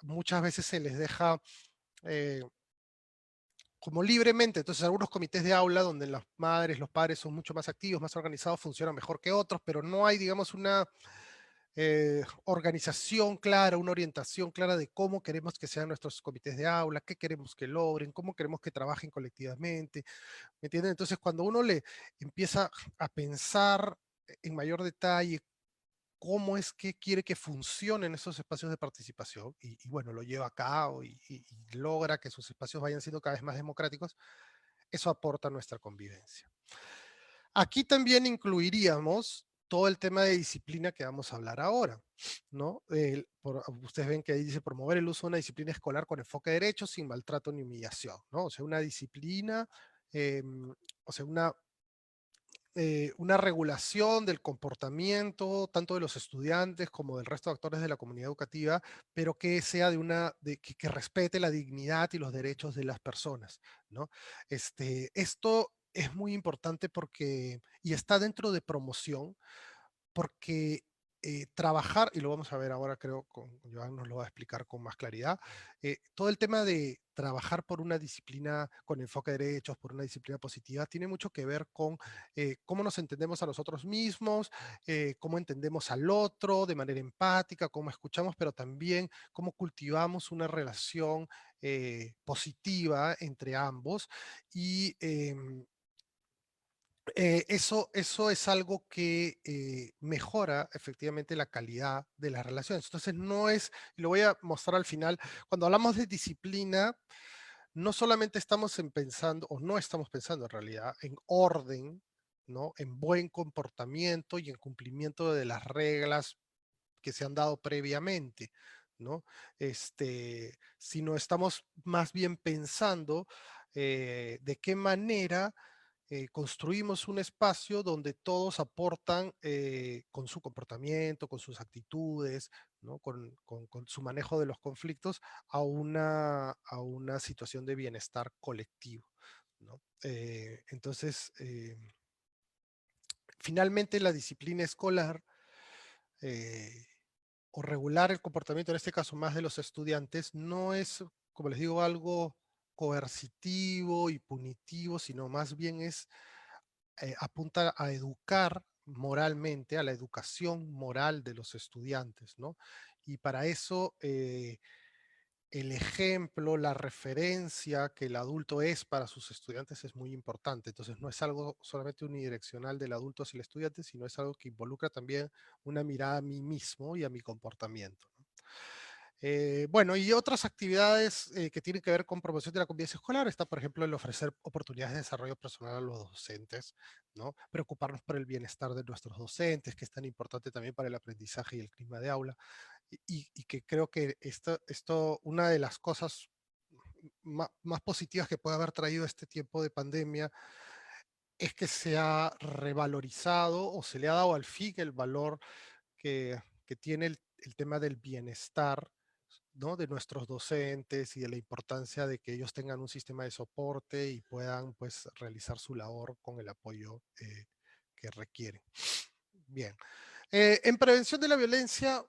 Muchas veces se les deja eh, como libremente. Entonces, algunos comités de aula donde las madres, los padres son mucho más activos, más organizados, funcionan mejor que otros, pero no hay, digamos, una organización clara, una orientación clara de cómo queremos que sean nuestros comités de aula, qué queremos que logren, cómo queremos que trabajen colectivamente. ¿Me entienden? Entonces, cuando uno le empieza a pensar en mayor detalle cómo es que quiere que funcionen esos espacios de participación y bueno, lo lleva a cabo y logra que sus espacios vayan siendo cada vez más democráticos, eso aporta a nuestra convivencia. Aquí también incluiríamos todo el tema de disciplina que vamos a hablar ahora, ¿no? Ustedes ven que ahí dice promover el uso de una disciplina escolar con enfoque de derechos sin maltrato ni humillación, ¿no? O sea, una disciplina, o sea, una regulación del comportamiento tanto de los estudiantes como del resto de actores de la comunidad educativa, pero que sea que respete la dignidad y los derechos de las personas, ¿no? Esto es muy importante y está dentro de promoción, porque trabajar, y lo vamos a ver ahora, creo, con Joan nos lo va a explicar con más claridad, todo el tema de trabajar por una disciplina con enfoque de derechos, por una disciplina positiva, tiene mucho que ver con cómo nos entendemos a nosotros mismos, cómo entendemos al otro de manera empática, cómo escuchamos, pero también cómo cultivamos una relación positiva entre ambos. Y eso es algo que mejora efectivamente la calidad de las relaciones. Entonces no es, y lo voy a mostrar al final, cuando hablamos de disciplina, no solamente estamos pensando, o no estamos pensando en realidad, en orden, ¿no? En buen comportamiento y en cumplimiento de las reglas que se han dado previamente, ¿no? Sino estamos más bien pensando de qué manera construimos un espacio donde todos aportan con su comportamiento, con sus actitudes, ¿no? Con su manejo de los conflictos a una situación de bienestar colectivo, ¿no? Entonces, finalmente la disciplina escolar eh, o regular el comportamiento, en este caso más de los estudiantes, no es, como les digo, algo coercitivo y punitivo, sino más bien apunta a educar moralmente, a la educación moral de los estudiantes, ¿no? Y para eso el ejemplo, la referencia que el adulto es para sus estudiantes es muy importante. Entonces no es algo solamente unidireccional del adulto hacia el estudiante, sino es algo que involucra también una mirada a mí mismo y a mi comportamiento, ¿no? Bueno, y otras actividades que tienen que ver con promoción de la convivencia escolar está, por ejemplo, el ofrecer oportunidades de desarrollo personal a los docentes, ¿no? Preocuparnos por el bienestar de nuestros docentes, que es tan importante también para el aprendizaje y el clima de aula, y que creo que una de las cosas más positivas que puede haber traído este tiempo de pandemia es que se ha revalorizado o se le ha dado al fin el valor que tiene el tema del bienestar, ¿no? De nuestros docentes y de la importancia de que ellos tengan un sistema de soporte y puedan pues realizar su labor con el apoyo que requieren. Bien. En prevención de la violencia,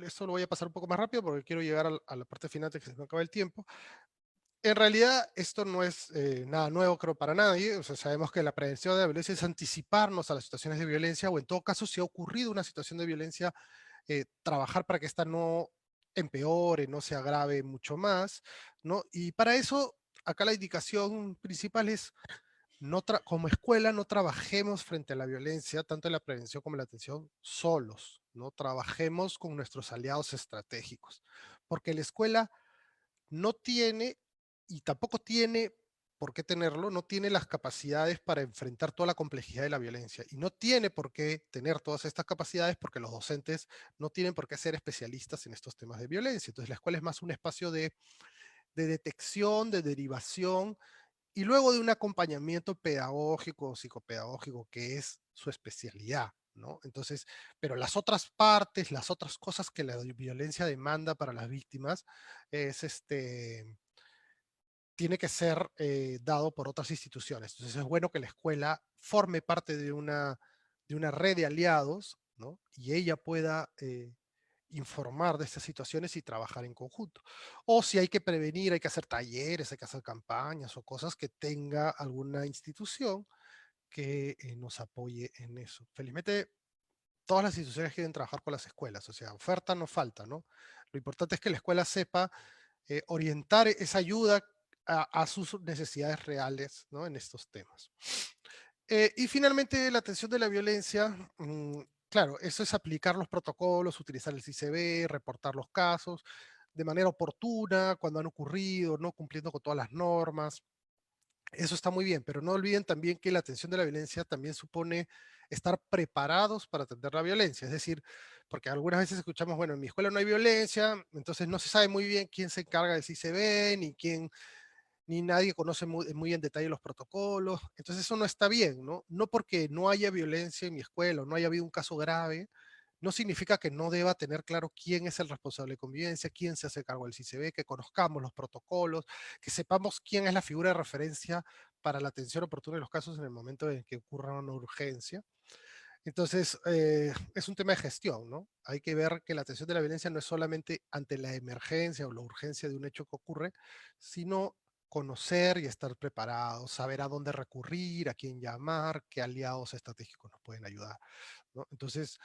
esto lo voy a pasar un poco más rápido porque quiero llegar a la parte final de que se me acaba el tiempo. En realidad, esto no es nada nuevo, creo, para nadie. O sea, sabemos que la prevención de la violencia es anticiparnos a las situaciones de violencia, o en todo caso, si ha ocurrido una situación de violencia, trabajar para que esta no empeore, no se agrave mucho más, ¿no? Y para eso, acá la indicación principal es, como escuela, no trabajemos frente a la violencia, tanto en la prevención como en la atención, solos, ¿no? Trabajemos con nuestros aliados estratégicos, porque la escuela no tiene y tampoco tiene por qué tenerlo, no tiene las capacidades para enfrentar toda la complejidad de la violencia y no tiene por qué tener todas estas capacidades porque los docentes no tienen por qué ser especialistas en estos temas de violencia. Entonces la escuela es más un espacio de detección, de derivación y luego de un acompañamiento pedagógico o psicopedagógico que es su especialidad, ¿no? Entonces, pero las otras partes, las otras cosas que la violencia demanda para las víctimas es tiene que ser dado por otras instituciones. Entonces es bueno que la escuela forme parte de una red de aliados, ¿no? Y ella pueda informar de estas situaciones y trabajar en conjunto. O si hay que prevenir, hay que hacer talleres, hay que hacer campañas o cosas que tenga alguna institución que nos apoye en eso. Felizmente, todas las instituciones quieren trabajar con las escuelas, o sea, oferta no falta, ¿no? Lo importante es que la escuela sepa orientar esa ayuda a sus necesidades reales, ¿no? En estos temas. Y finalmente, la atención de la violencia, claro, eso es aplicar los protocolos, utilizar el CICB, reportar los casos de manera oportuna, cuando han ocurrido, no cumpliendo con todas las normas. Eso está muy bien, pero no olviden también que la atención de la violencia también supone estar preparados para atender la violencia. Es decir, porque algunas veces escuchamos, bueno, en mi escuela no hay violencia, entonces no se sabe muy bien quién se encarga del CICB, ni nadie conoce muy en detalle los protocolos. Entonces eso no está bien, ¿no? No porque no haya violencia en mi escuela o no haya habido un caso grave, no significa que no deba tener claro quién es el responsable de convivencia, quién se hace cargo del CICB, que conozcamos los protocolos, que sepamos quién es la figura de referencia para la atención oportuna de los casos en el momento en que ocurra una urgencia. Entonces, es un tema de gestión, ¿no? Hay que ver que la atención de la violencia no es solamente ante la emergencia o la urgencia de un hecho que ocurre, sino conocer y estar preparados, saber a dónde recurrir, a quién llamar, qué aliados estratégicos nos pueden ayudar, ¿no? Entonces,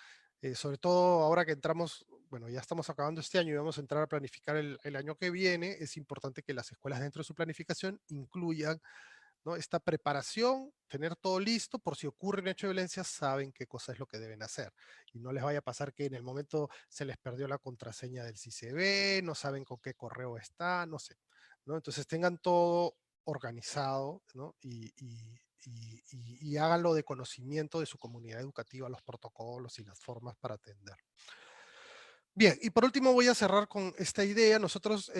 sobre todo ahora que entramos, bueno, ya estamos acabando este año y vamos a entrar a planificar el año que viene, es importante que las escuelas dentro de su planificación incluyan, ¿no?, esta preparación, tener todo listo por si ocurre un hecho de violencia, saben qué cosa es lo que deben hacer. Y no les vaya a pasar que en el momento se les perdió la contraseña del CICB, no saben con qué correo está, no sé, ¿no? Entonces tengan todo organizado, ¿no? Y háganlo de conocimiento de su comunidad educativa, los protocolos y las formas para atender. Bien, y por último voy a cerrar con esta idea. Nosotros,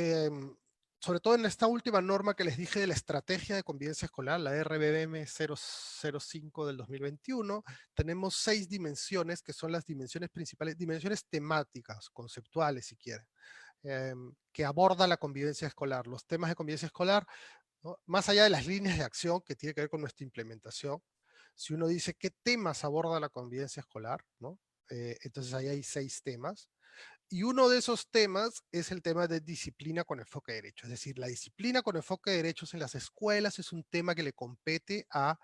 sobre todo en esta última norma que les dije de la estrategia de convivencia escolar, la RBM 005 del 2021, tenemos 6 dimensiones que son las dimensiones principales, dimensiones temáticas, conceptuales si quieren, que aborda la convivencia escolar, los temas de convivencia escolar, ¿no? Más allá de las líneas de acción que tiene que ver con nuestra implementación. Si uno dice qué temas aborda la convivencia escolar, ¿no? Entonces ahí hay 6 temas. Y uno de esos temas es el tema de disciplina con enfoque de derecho. Es decir, la disciplina con enfoque de derechos en las escuelas es un tema que le compete a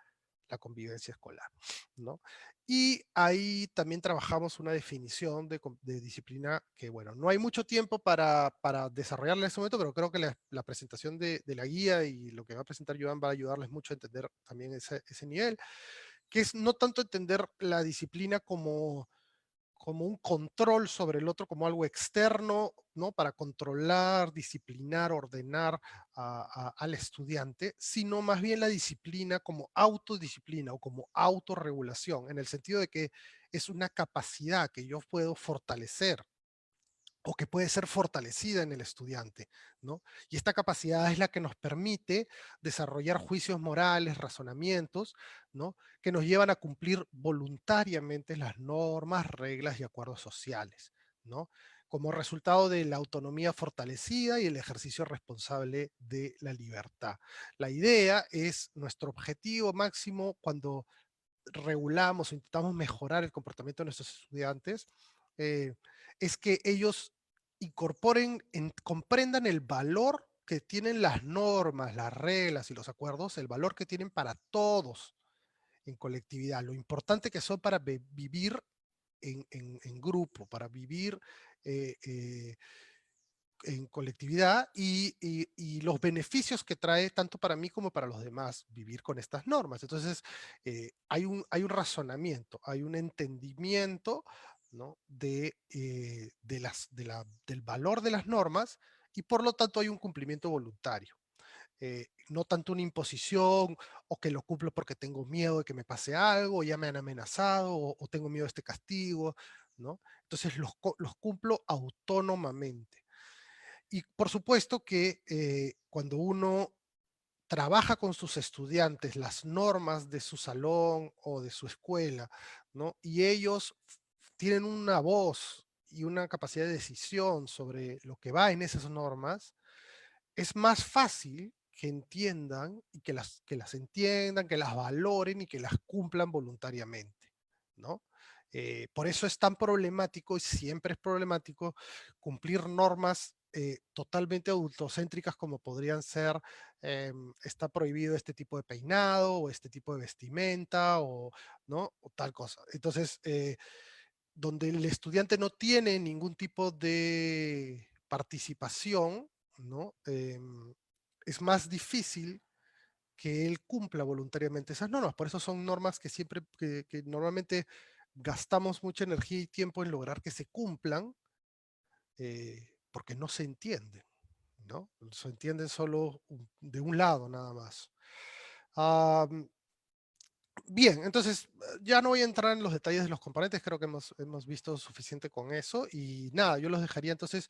la convivencia escolar, ¿no? Y ahí también trabajamos una definición de disciplina que, bueno, no hay mucho tiempo para desarrollarla en este momento, pero creo que la presentación de la guía y lo que va a presentar Joan va a ayudarles mucho a entender también ese nivel, que es no tanto entender la disciplina como un control sobre el otro, como algo externo, ¿no? Para controlar, disciplinar, ordenar al estudiante, sino más bien la disciplina como autodisciplina o como autorregulación, en el sentido de que es una capacidad que yo puedo fortalecer o que puede ser fortalecida en el estudiante, ¿no? Y esta capacidad es la que nos permite desarrollar juicios morales, razonamientos, ¿no? Que nos llevan a cumplir voluntariamente las normas, reglas y acuerdos sociales, ¿no? Como resultado de la autonomía fortalecida y el ejercicio responsable de la libertad. La idea es nuestro objetivo máximo cuando regulamos o intentamos mejorar el comportamiento de nuestros estudiantes, eh, es que ellos incorporen, comprendan el valor que tienen las normas, las reglas y los acuerdos, el valor que tienen para todos en colectividad, lo importante que son para vivir en grupo, para vivir eh, eh, en colectividad y los beneficios que trae tanto para mí como para los demás vivir con estas normas. Entonces, hay un razonamiento, hay un entendimiento, ¿no?, del valor de las normas y por lo tanto hay un cumplimiento voluntario. No tanto una imposición o que lo cumplo porque tengo miedo de que me pase algo, o ya me han amenazado o tengo miedo de este castigo, ¿no? Entonces los cumplo autónomamente. Y por supuesto que cuando uno trabaja con sus estudiantes las normas de su salón o de su escuela, ¿no? Y ellos tienen una voz y una capacidad de decisión sobre lo que va en esas normas, es más fácil que entiendan y que las entiendan, que las valoren y que las cumplan voluntariamente, ¿no? Por eso es tan problemático y siempre es problemático cumplir normas totalmente adultocéntricas como podrían ser, está prohibido este tipo de peinado o este tipo de vestimenta o, ¿no?, o tal cosa. Entonces, donde el estudiante no tiene ningún tipo de participación, ¿no? Es más difícil que él cumpla voluntariamente esas normas. Por eso son normas que siempre, que normalmente gastamos mucha energía y tiempo en lograr que se cumplan, porque no se entienden, ¿no? Se entienden solo de un lado nada más. Bien, entonces ya no voy a entrar en los detalles de los componentes, creo que hemos visto suficiente con eso y nada, yo los dejaría entonces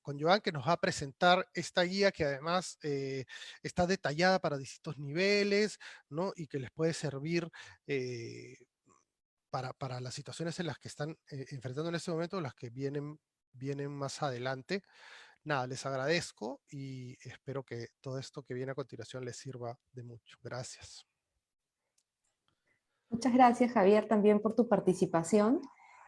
con Joan, que nos va a presentar esta guía que además está detallada para distintos niveles, ¿no? Y que les puede servir eh, para las situaciones en las que están enfrentando en este momento, las que vienen más adelante. Nada, les agradezco y espero que todo esto que viene a continuación les sirva de mucho. Gracias. Muchas gracias, Javier, también por tu participación.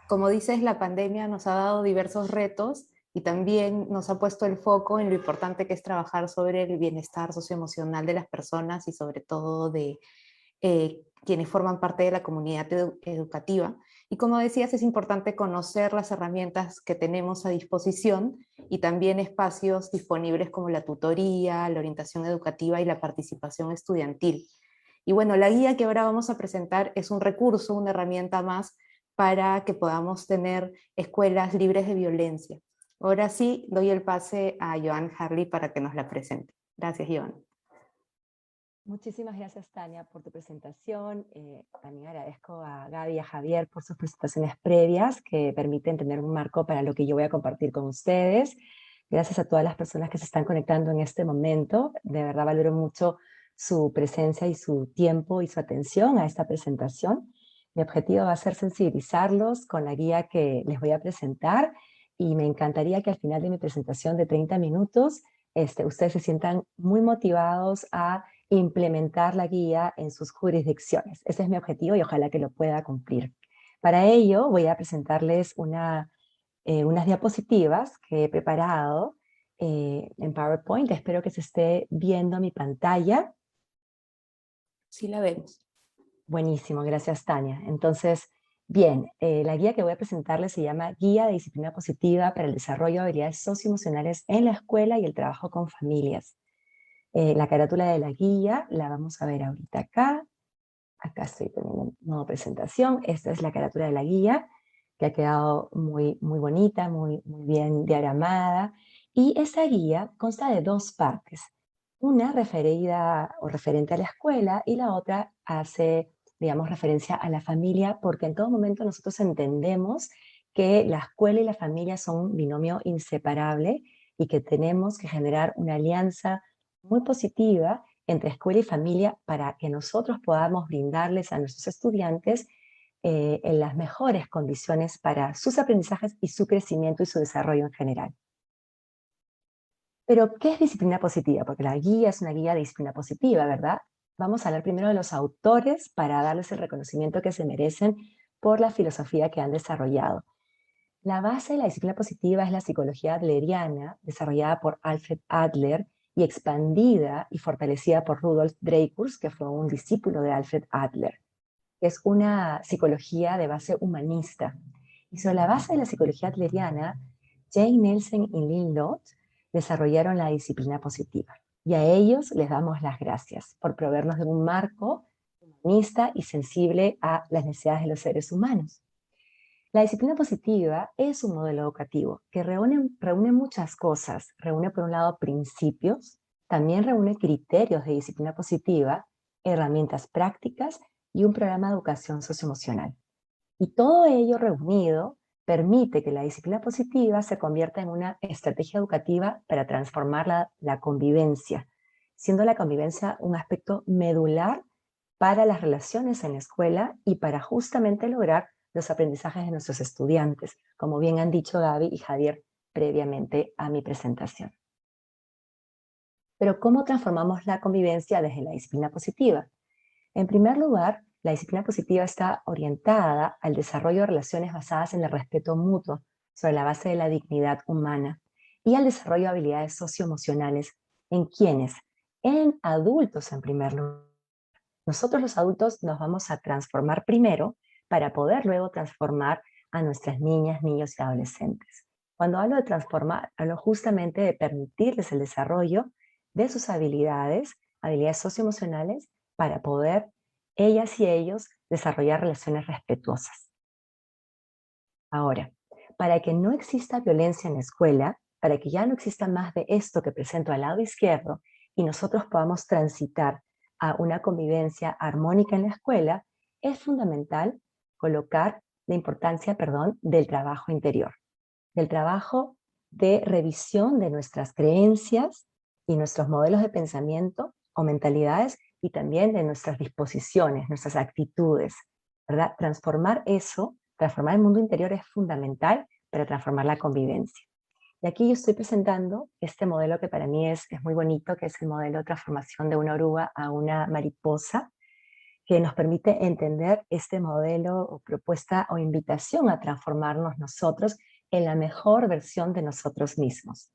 Como dices, la pandemia nos ha dado diversos retos y también nos ha puesto el foco en lo importante que es trabajar sobre el bienestar socioemocional de las personas y sobre todo de quienes forman parte de la comunidad educativa. Y como decías, es importante conocer las herramientas que tenemos a disposición y también espacios disponibles como la tutoría, la orientación educativa y la participación estudiantil. Y bueno, la guía que ahora vamos a presentar es un recurso, una herramienta más para que podamos tener escuelas libres de violencia. Ahora sí, doy el pase a Joan Harley para que nos la presente. Gracias, Joan. Muchísimas gracias, Tania, por tu presentación. También agradezco a Gaby y a Javier por sus presentaciones previas que permiten tener un marco para lo que yo voy a compartir con ustedes. Gracias a todas las personas que se están conectando en este momento. De verdad valoro mucho su presencia y su tiempo y su atención a esta presentación. Mi objetivo va a ser sensibilizarlos con la guía que les voy a presentar y me encantaría que al final de mi presentación de 30 minutos ustedes se sientan muy motivados a implementar la guía en sus jurisdicciones. Ese es mi objetivo y ojalá que lo pueda cumplir. Para ello voy a presentarles unas diapositivas que he preparado en PowerPoint. Espero que se esté viendo mi pantalla. Sí la vemos. Buenísimo, gracias, Tania. Entonces, bien, la guía que voy a presentarles se llama Guía de Disciplina Positiva para el Desarrollo de Habilidades Socioemocionales en la Escuela y el Trabajo con Familias. La carátula de la guía la vamos a ver ahorita acá. Acá estoy poniendo modo presentación. Esta es la carátula de la guía, que ha quedado muy, muy bonita, muy bien diagramada. Y esa guía consta de dos partes. Una referida o referente a la escuela y la otra hace, digamos, referencia a la familia, porque en todo momento nosotros entendemos que la escuela y la familia son un binomio inseparable y que tenemos que generar una alianza muy positiva entre escuela y familia para que nosotros podamos brindarles a nuestros estudiantes en las mejores condiciones para sus aprendizajes y su crecimiento y su desarrollo en general. Pero, ¿qué es disciplina positiva? Porque la guía es una guía de disciplina positiva, ¿verdad? Vamos a hablar primero de los autores para darles el reconocimiento que se merecen por la filosofía que han desarrollado. La base de la disciplina positiva es la psicología adleriana, desarrollada por Alfred Adler y expandida y fortalecida por Rudolf Dreikurs, que fue un discípulo de Alfred Adler. Es una psicología de base humanista. Y sobre la base de la psicología adleriana, Jane Nielsen y Lynn Lott desarrollaron la disciplina positiva. Y a ellos les damos las gracias por proveernos de un marco humanista y sensible a las necesidades de los seres humanos. La disciplina positiva es un modelo educativo que reúne muchas cosas. Reúne, por un lado, principios, también reúne criterios de disciplina positiva, herramientas prácticas y un programa de educación socioemocional. Y todo ello reunido permite que la disciplina positiva se convierta en una estrategia educativa para transformar la convivencia, siendo la convivencia un aspecto medular para las relaciones en la escuela y para justamente lograr los aprendizajes de nuestros estudiantes, como bien han dicho Gaby y Javier previamente a mi presentación. Pero, ¿cómo transformamos la convivencia desde la disciplina positiva? En primer lugar, la disciplina positiva está orientada al desarrollo de relaciones basadas en el respeto mutuo, sobre la base de la dignidad humana, y al desarrollo de habilidades socioemocionales. ¿En quiénes? En adultos, en primer lugar. Nosotros los adultos nos vamos a transformar primero para poder luego transformar a nuestras niñas, niños y adolescentes. Cuando hablo de transformar, hablo justamente de permitirles el desarrollo de sus habilidades socioemocionales, para poder ellas y ellos desarrollar relaciones respetuosas. Ahora, para que no exista violencia en la escuela, para que ya no exista más de esto que presento al lado izquierdo y nosotros podamos transitar a una convivencia armónica en la escuela, es fundamental colocar la importancia, del trabajo interior, del trabajo de revisión de nuestras creencias y nuestros modelos de pensamiento o mentalidades y también de nuestras disposiciones, nuestras actitudes, ¿verdad? Transformar eso, transformar el mundo interior es fundamental para transformar la convivencia. Y aquí yo estoy presentando este modelo que para mí es muy bonito, que es el modelo de transformación de una oruga a una mariposa, que nos permite entender este modelo o propuesta o invitación a transformarnos nosotros en la mejor versión de nosotros mismos.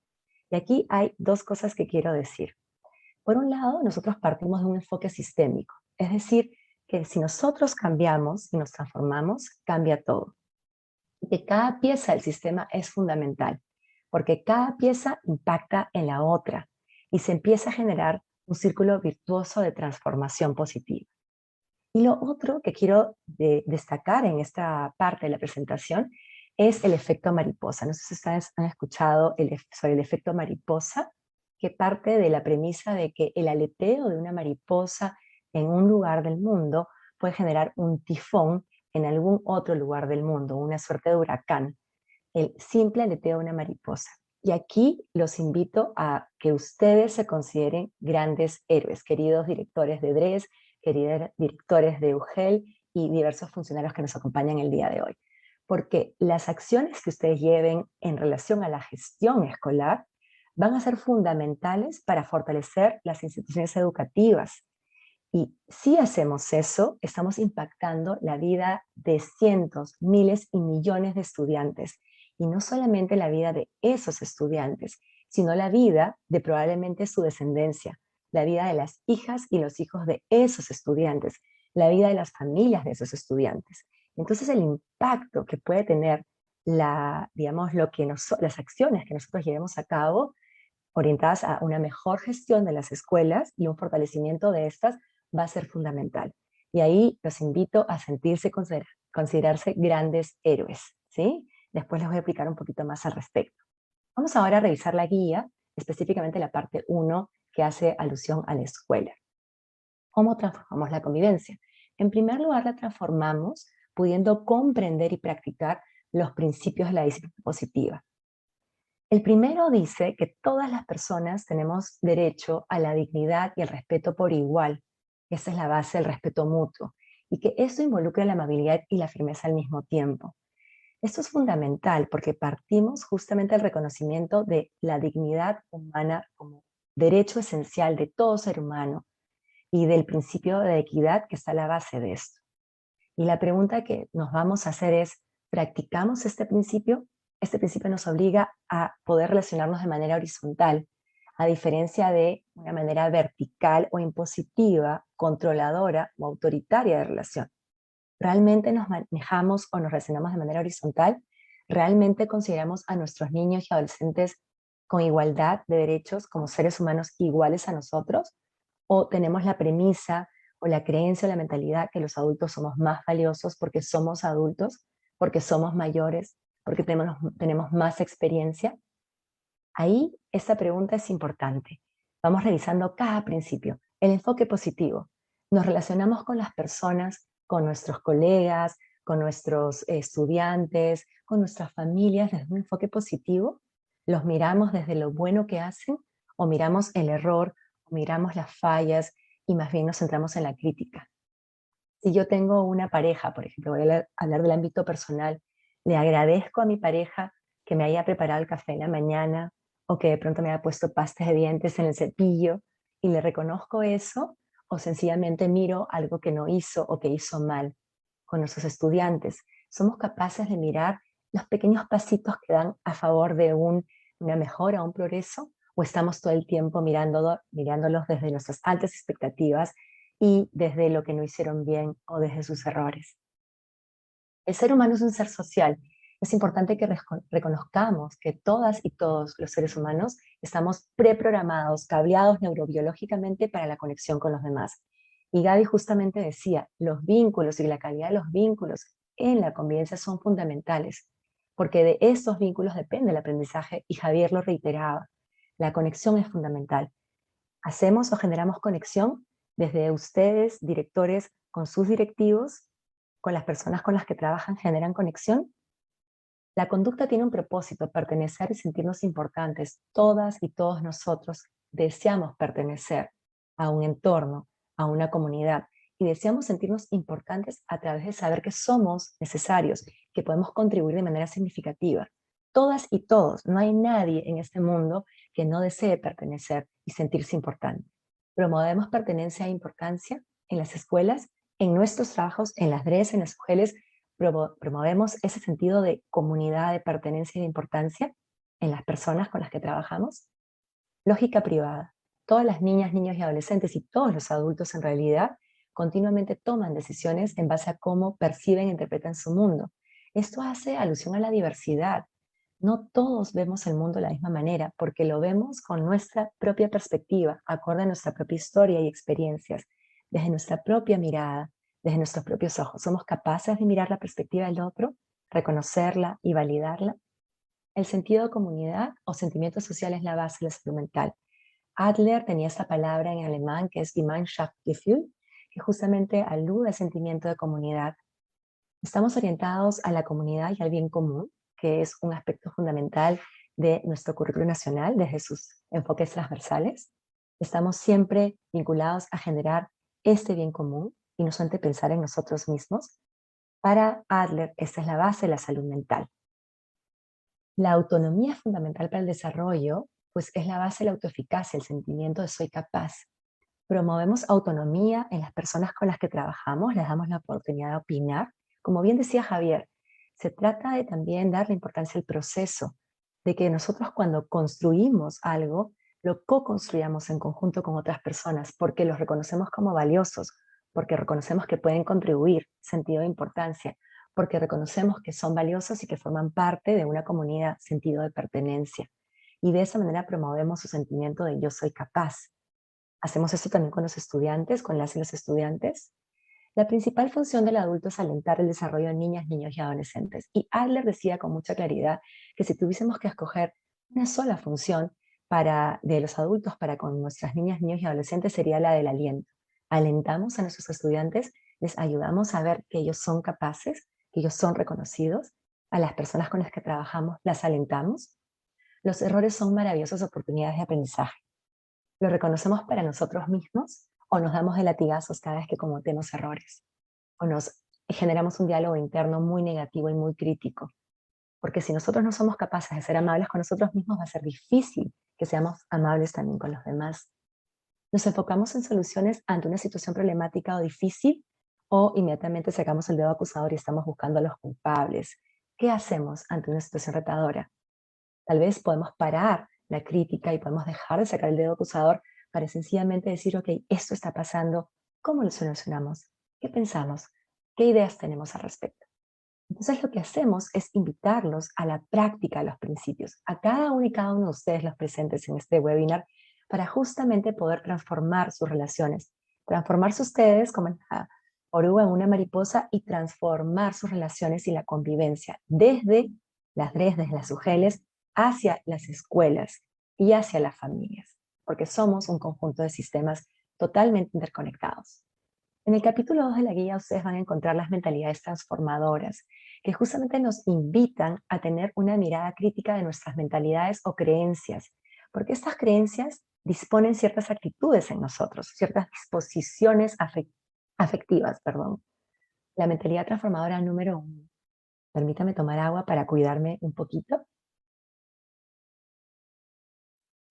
Y aquí hay dos cosas que quiero decir. Por un lado, nosotros partimos de un enfoque sistémico, es decir, que si nosotros cambiamos y nos transformamos, cambia todo. Y que cada pieza del sistema es fundamental, porque cada pieza impacta en la otra y se empieza a generar un círculo virtuoso de transformación positiva. Y lo otro que quiero destacar en esta parte de la presentación es el efecto mariposa. No sé si ustedes han escuchado sobre el efecto mariposa, que parte de la premisa de que el aleteo de una mariposa en un lugar del mundo puede generar un tifón en algún otro lugar del mundo, una suerte de huracán. El simple aleteo de una mariposa. Y aquí los invito a que ustedes se consideren grandes héroes, queridos directores de DRES, queridos directores de UGEL y diversos funcionarios que nos acompañan el día de hoy. Porque las acciones que ustedes lleven en relación a la gestión escolar van a ser fundamentales para fortalecer las instituciones educativas. Y si hacemos eso, estamos impactando la vida de cientos, miles y millones de estudiantes. Y no solamente la vida de esos estudiantes, sino la vida de probablemente su descendencia, la vida de las hijas y los hijos de esos estudiantes, la vida de las familias de esos estudiantes. Entonces el impacto que puede tener las acciones que nosotros llevemos a cabo orientadas a una mejor gestión de las escuelas y un fortalecimiento de estas va a ser fundamental. Y ahí los invito a considerarse grandes héroes, ¿sí? Después les voy a explicar un poquito más al respecto. Vamos ahora a revisar la guía, específicamente la parte 1, que hace alusión a la escuela. ¿Cómo transformamos la convivencia? En primer lugar, la transformamos pudiendo comprender y practicar los principios de la disciplina positiva. El primero dice que todas las personas tenemos derecho a la dignidad y el respeto por igual. Esa es la base del respeto mutuo. Y que eso involucra la amabilidad y la firmeza al mismo tiempo. Esto es fundamental porque partimos justamente del reconocimiento de la dignidad humana como derecho esencial de todo ser humano y del principio de equidad que está a la base de esto. Y la pregunta que nos vamos a hacer es, ¿practicamos este principio? Este principio nos obliga a poder relacionarnos de manera horizontal, a diferencia de una manera vertical o impositiva, controladora o autoritaria de relación. ¿Realmente nos manejamos o nos relacionamos de manera horizontal? ¿Realmente consideramos a nuestros niños y adolescentes con igualdad de derechos como seres humanos iguales a nosotros? ¿O tenemos la premisa o la creencia o la mentalidad que los adultos somos más valiosos porque somos adultos, porque somos mayores, porque tenemos más experiencia? Ahí esta pregunta es importante. Vamos revisando cada principio. El enfoque positivo. Nos relacionamos con las personas, con nuestros colegas, con nuestros estudiantes, con nuestras familias desde un enfoque positivo. Los miramos desde lo bueno que hacen o miramos el error, o miramos las fallas y más bien nos centramos en la crítica. Si yo tengo una pareja, por ejemplo, voy a hablar del ámbito personal, le agradezco a mi pareja que me haya preparado el café en la mañana o que de pronto me haya puesto pastas de dientes en el cepillo y le reconozco eso, o sencillamente miro algo que no hizo o que hizo mal. Con nuestros estudiantes somos capaces de mirar los pequeños pasitos que dan a favor de una mejora, un progreso, o estamos todo el tiempo mirándolos desde nuestras altas expectativas y desde lo que no hicieron bien o desde sus errores. El ser humano es un ser social. Es importante que reconozcamos que todas y todos los seres humanos estamos preprogramados, cableados neurobiológicamente para la conexión con los demás. Y Gaby justamente decía, los vínculos y la calidad de los vínculos en la convivencia son fundamentales, porque de estos vínculos depende el aprendizaje, y Javier lo reiteraba, la conexión es fundamental. Hacemos o generamos conexión desde ustedes, directores, con sus directivos, con las personas con las que trabajan generan conexión. La conducta tiene un propósito, pertenecer y sentirnos importantes. Todas y todos nosotros deseamos pertenecer a un entorno, a una comunidad, y deseamos sentirnos importantes a través de saber que somos necesarios, que podemos contribuir de manera significativa. Todas y todos, no hay nadie en este mundo que no desee pertenecer y sentirse importante. Promovemos pertenencia e importancia en las escuelas, en nuestros trabajos, en las DREs, en las UGELs. Promovemos ese sentido de comunidad, de pertenencia y de importancia en las personas con las que trabajamos. Lógica privada. Todas las niñas, niños y adolescentes y todos los adultos en realidad continuamente toman decisiones en base a cómo perciben e interpretan su mundo. Esto hace alusión a la diversidad. No todos vemos el mundo de la misma manera porque lo vemos con nuestra propia perspectiva, acorde a nuestra propia historia y experiencias, desde nuestra propia mirada, desde nuestros propios ojos. ¿Somos capaces de mirar la perspectiva del otro, reconocerla y validarla? El sentido de comunidad o sentimiento social es la base de la salud mental. Adler tenía esa palabra en alemán que es Gemeinschaftsgefühl, que justamente alude al sentimiento de comunidad. Estamos orientados a la comunidad y al bien común, que es un aspecto fundamental de nuestro currículo nacional desde sus enfoques transversales. Estamos siempre vinculados a generar este bien común y no solamente pensar en nosotros mismos. Para Adler, esta es la base de la salud mental. La autonomía es fundamental para el desarrollo, pues es la base de la autoeficacia, el sentimiento de soy capaz. Promovemos autonomía en las personas con las que trabajamos, les damos la oportunidad de opinar. Como bien decía Javier, se trata de también darle importancia al proceso, de que nosotros cuando construimos algo, lo co-construyamos en conjunto con otras personas, porque los reconocemos como valiosos, porque reconocemos que pueden contribuir, sentido de importancia, porque reconocemos que son valiosos y que forman parte de una comunidad, sentido de pertenencia. Y de esa manera promovemos su sentimiento de yo soy capaz. Hacemos esto también con los estudiantes, con las y los estudiantes. La principal función del adulto es alentar el desarrollo de niñas, niños y adolescentes. Y Adler decía con mucha claridad que si tuviésemos que escoger una sola función de los adultos para con nuestras niñas, niños y adolescentes sería la del aliento. Alentamos a nuestros estudiantes, les ayudamos a ver que ellos son capaces, que ellos son reconocidos. A las personas con las que trabajamos las alentamos. Los errores son maravillosas oportunidades de aprendizaje. ¿Lo reconocemos para nosotros mismos o nos damos de latigazos cada vez que cometemos errores? ¿O nos generamos un diálogo interno muy negativo y muy crítico? Porque si nosotros no somos capaces de ser amables con nosotros mismos, va a ser difícil que seamos amables también con los demás. ¿Nos enfocamos en soluciones ante una situación problemática o difícil? ¿O inmediatamente sacamos el dedo acusador y estamos buscando a los culpables? ¿Qué hacemos ante una situación retadora? Tal vez podemos parar la crítica y podemos dejar de sacar el dedo acusador para sencillamente decir, ok, esto está pasando, ¿cómo lo solucionamos? ¿Qué pensamos? ¿Qué ideas tenemos al respecto? Entonces lo que hacemos es invitarlos a la práctica de los principios, a cada uno y cada uno de ustedes los presentes en este webinar, para justamente poder transformar sus relaciones, transformarse ustedes como la oruga en una mariposa y transformar sus relaciones y la convivencia desde las DREs, desde las UGELs, hacia las escuelas y hacia las familias, porque somos un conjunto de sistemas totalmente interconectados. En el capítulo 2 de la guía ustedes van a encontrar las mentalidades transformadoras, que justamente nos invitan a tener una mirada crítica de nuestras mentalidades o creencias, porque estas creencias disponen ciertas actitudes en nosotros, ciertas disposiciones afectivas. La mentalidad transformadora número 1. Permítame tomar agua para cuidarme un poquito.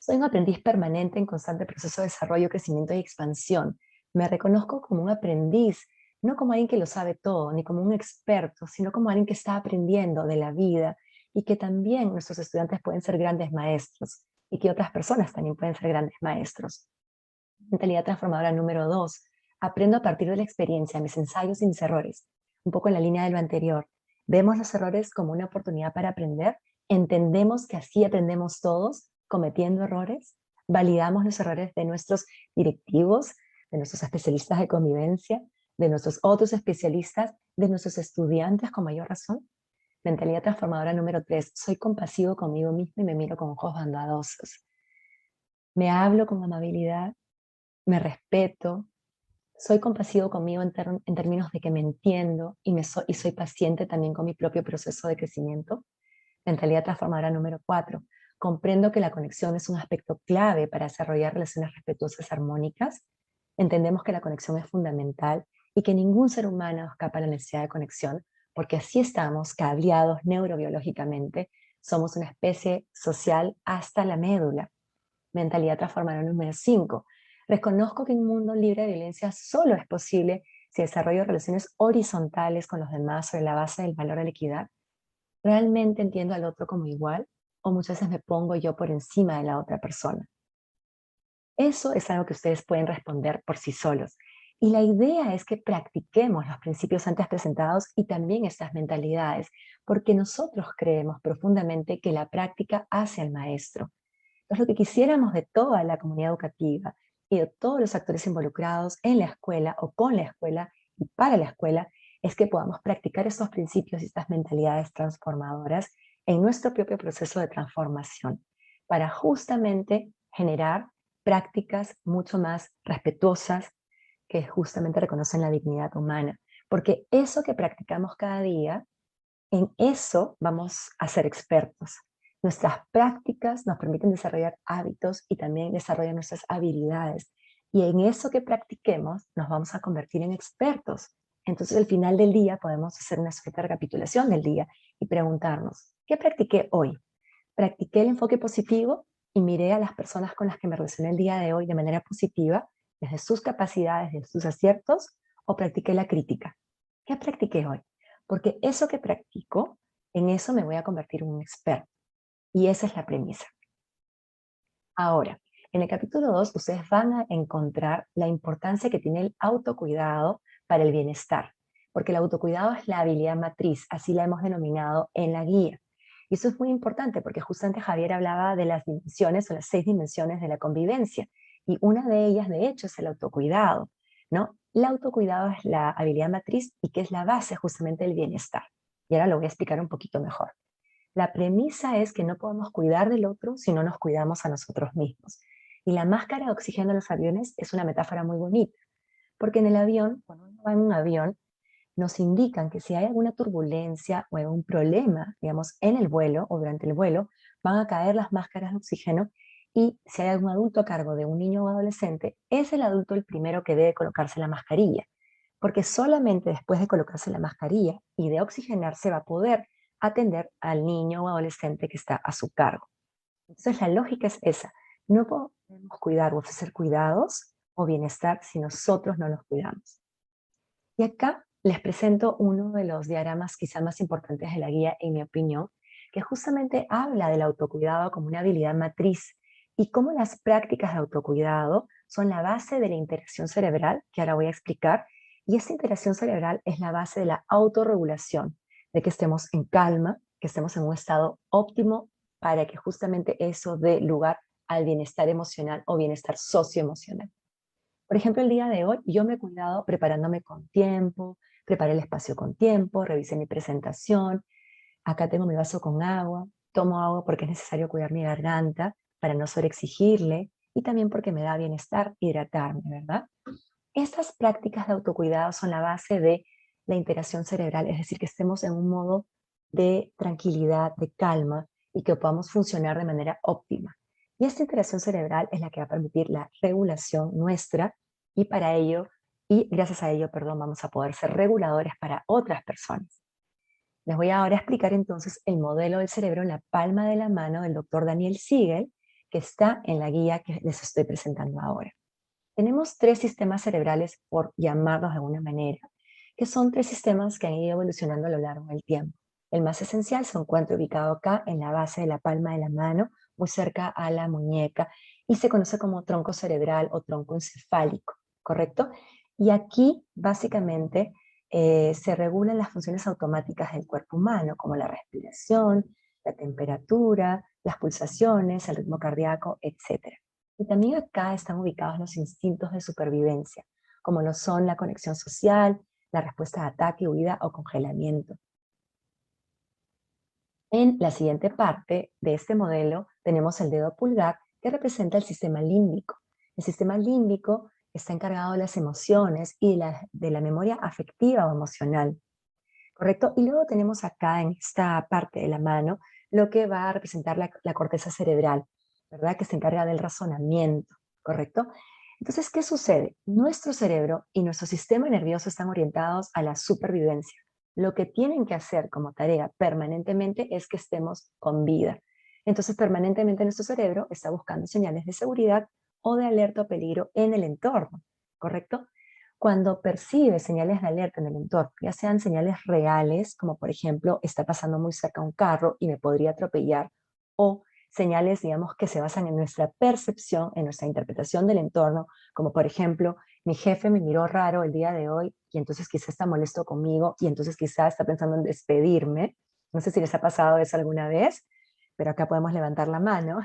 Soy un aprendiz permanente en constante proceso de desarrollo, crecimiento y expansión. Me reconozco como un aprendiz, no como alguien que lo sabe todo, ni como un experto, sino como alguien que está aprendiendo de la vida y que también nuestros estudiantes pueden ser grandes maestros y que otras personas también pueden ser grandes maestros. Mentalidad transformadora número 2. Aprendo a partir de la experiencia, mis ensayos y mis errores. Un poco en la línea de lo anterior. Vemos los errores como una oportunidad para aprender. Entendemos que así aprendemos todos, cometiendo errores. Validamos los errores de nuestros directivos, de nuestros especialistas de convivencia, de nuestros otros especialistas, de nuestros estudiantes con mayor razón. Mentalidad transformadora número 3. Soy compasivo conmigo mismo y me miro con ojos bondadosos. Me hablo con amabilidad, me respeto, Soy compasivo conmigo en términos de que me entiendo y soy paciente también con mi propio proceso de crecimiento. Mentalidad transformadora número 4. Comprendo que la conexión es un aspecto clave para desarrollar relaciones respetuosas y armónicas. Entendemos que la conexión es fundamental y que ningún ser humano escapa a la necesidad de conexión, porque así estamos cableados neurobiológicamente. Somos una especie social hasta la médula. Mentalidad transformadora número 5. Reconozco que un mundo libre de violencia solo es posible si desarrollo relaciones horizontales con los demás sobre la base del valor de la equidad. ¿Realmente entiendo al otro como igual o muchas veces me pongo yo por encima de la otra persona? Eso es algo que ustedes pueden responder por sí solos. Y la idea es que practiquemos los principios antes presentados y también estas mentalidades, porque nosotros creemos profundamente que la práctica hace al maestro. Entonces, lo que quisiéramos de toda la comunidad educativa y de todos los actores involucrados en la escuela o con la escuela y para la escuela es que podamos practicar estos principios y estas mentalidades transformadoras en nuestro propio proceso de transformación para justamente generar prácticas mucho más respetuosas que justamente reconocen la dignidad humana. Porque eso que practicamos cada día, en eso vamos a ser expertos. Nuestras prácticas nos permiten desarrollar hábitos y también desarrollar nuestras habilidades. Y en eso que practiquemos nos vamos a convertir en expertos. Entonces al final del día podemos hacer una suerte recapitulación del día y preguntarnos, ¿qué practiqué hoy? ¿Practiqué el enfoque positivo y miré a las personas con las que me relacioné el día de hoy de manera positiva, desde sus capacidades, desde sus aciertos, o practiqué la crítica? ¿Qué practiqué hoy? Porque eso que practico, en eso me voy a convertir en un experto. Y esa es la premisa. Ahora, en el capítulo 2, ustedes van a encontrar la importancia que tiene el autocuidado para el bienestar. Porque el autocuidado es la habilidad matriz, así la hemos denominado en la guía. Y eso es muy importante porque justamente Javier hablaba de las dimensiones o las 6 dimensiones de la convivencia. Y una de ellas, de hecho, es el autocuidado, ¿no? El autocuidado es la habilidad matriz y que es la base justamente del bienestar. Y ahora lo voy a explicar un poquito mejor. La premisa es que no podemos cuidar del otro si no nos cuidamos a nosotros mismos. Y la máscara de oxígeno en los aviones es una metáfora muy bonita, porque en el avión, cuando uno va en un avión, nos indican que si hay alguna turbulencia o algún problema, digamos, en el vuelo o durante el vuelo, van a caer las máscaras de oxígeno y si hay algún adulto a cargo de un niño o adolescente, es el adulto el primero que debe colocarse la mascarilla, porque solamente después de colocarse la mascarilla y de oxigenarse va a poder atender al niño o adolescente que está a su cargo. Entonces la lógica es esa, no podemos cuidar o ofrecer cuidados o bienestar si nosotros no nos cuidamos. Y acá les presento uno de los diagramas quizá más importantes de la guía, en mi opinión, que justamente habla del autocuidado como una habilidad matriz y cómo las prácticas de autocuidado son la base de la interacción cerebral, que ahora voy a explicar, y esa interacción cerebral es la base de la autorregulación, de que estemos en calma, que estemos en un estado óptimo para que justamente eso dé lugar al bienestar emocional o bienestar socioemocional. Por ejemplo, el día de hoy yo me he cuidado preparándome con tiempo, preparé el espacio con tiempo, revisé mi presentación, acá tengo mi vaso con agua, tomo agua porque es necesario cuidar mi garganta para no sobreexigirle y también porque me da bienestar hidratarme, ¿verdad? Estas prácticas de autocuidado son la base de la integración cerebral, es decir, que estemos en un modo de tranquilidad, de calma y que podamos funcionar de manera óptima. Y esta integración cerebral es la que va a permitir la regulación nuestra y para ello, y gracias a ello, perdón, vamos a poder ser reguladores para otras personas. Les voy ahora a explicar entonces el modelo del cerebro en la palma de la mano del doctor Daniel Siegel, que está en la guía que les estoy presentando ahora. Tenemos 3 sistemas cerebrales, por llamarlos de alguna manera, que son 3 sistemas que han ido evolucionando a lo largo del tiempo. El más esencial se encuentra ubicado acá en la base de la palma de la mano, muy cerca a la muñeca, y se conoce como tronco cerebral o tronco encefálico, ¿correcto? Y aquí, básicamente, se regulan las funciones automáticas del cuerpo humano, como la respiración, la temperatura, las pulsaciones, el ritmo cardíaco, etc. Y también acá están ubicados los instintos de supervivencia, como lo son la conexión social, la respuesta de ataque, huida o congelamiento. En la siguiente parte de este modelo tenemos el dedo pulgar que representa el sistema límbico. El sistema límbico está encargado de las emociones y de la memoria afectiva o emocional, ¿correcto? Y luego tenemos acá en esta parte de la mano lo que va a representar la corteza cerebral, ¿verdad? Que se encarga del razonamiento, ¿correcto? Entonces, ¿qué sucede? Nuestro cerebro y nuestro sistema nervioso están orientados a la supervivencia. Lo que tienen que hacer como tarea permanentemente es que estemos con vida. Entonces, permanentemente nuestro cerebro está buscando señales de seguridad o de alerta o peligro en el entorno, ¿correcto? Cuando percibe señales de alerta en el entorno, ya sean señales reales, como por ejemplo, está pasando muy cerca un carro y me podría atropellar, o señales, digamos, que se basan en nuestra percepción, en nuestra interpretación del entorno, como por ejemplo, mi jefe me miró raro el día de hoy y entonces quizá está molesto conmigo y entonces quizá está pensando en despedirme. No sé si les ha pasado eso alguna vez, pero acá podemos levantar la mano.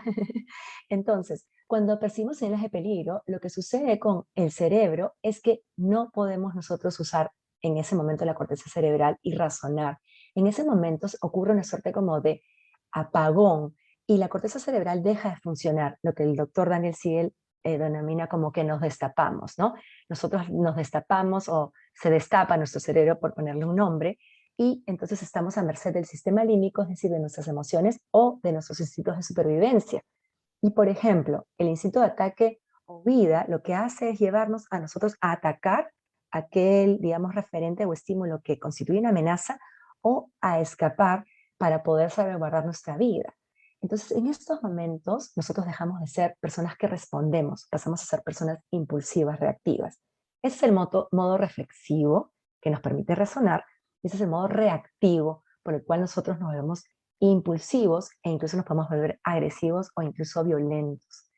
Entonces, cuando percibimos señales de peligro, lo que sucede con el cerebro es que no podemos nosotros usar en ese momento la corteza cerebral y razonar. En ese momento ocurre una suerte como de apagón y la corteza cerebral deja de funcionar, lo que el doctor Daniel Siegel denomina como que nos destapamos, ¿no? Nosotros nos destapamos o se destapa nuestro cerebro, por ponerle un nombre, y entonces estamos a merced del sistema límbico, es decir, de nuestras emociones o de nuestros instintos de supervivencia. Y por ejemplo, el instinto de ataque o huida lo que hace es llevarnos a nosotros a atacar aquel, digamos, referente o estímulo que constituye una amenaza o a escapar para poder salvaguardar nuestra vida. Entonces, en estos momentos, nosotros dejamos de ser personas que respondemos, pasamos a ser personas impulsivas, reactivas. Ese es el modo reflexivo que nos permite razonar, y ese es el modo reactivo por el cual nosotros nos vemos impulsivos e incluso nos podemos volver agresivos o incluso violentos.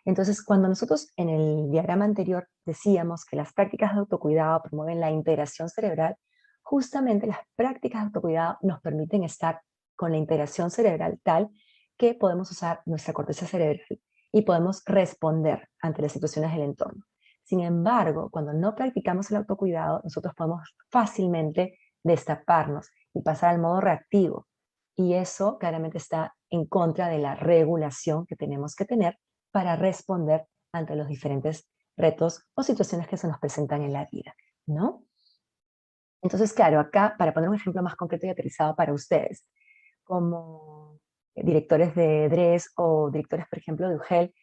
Entonces, cuando nosotros en el diagrama anterior decíamos que las prácticas de autocuidado promueven la integración cerebral, justamente las prácticas de autocuidado nos permiten estar con la integración cerebral tal que podemos usar nuestra corteza cerebral y podemos responder ante las situaciones del entorno. Sin embargo, cuando no practicamos el autocuidado, nosotros podemos fácilmente destaparnos y pasar al modo reactivo. Y eso claramente está en contra de la regulación que tenemos que tener para responder ante los diferentes retos o situaciones que se nos presentan en la vida, ¿no? Entonces, claro, acá, para poner un ejemplo más concreto y aterrizado para ustedes, como directores de DRES o directores, por ejemplo, de UGEL,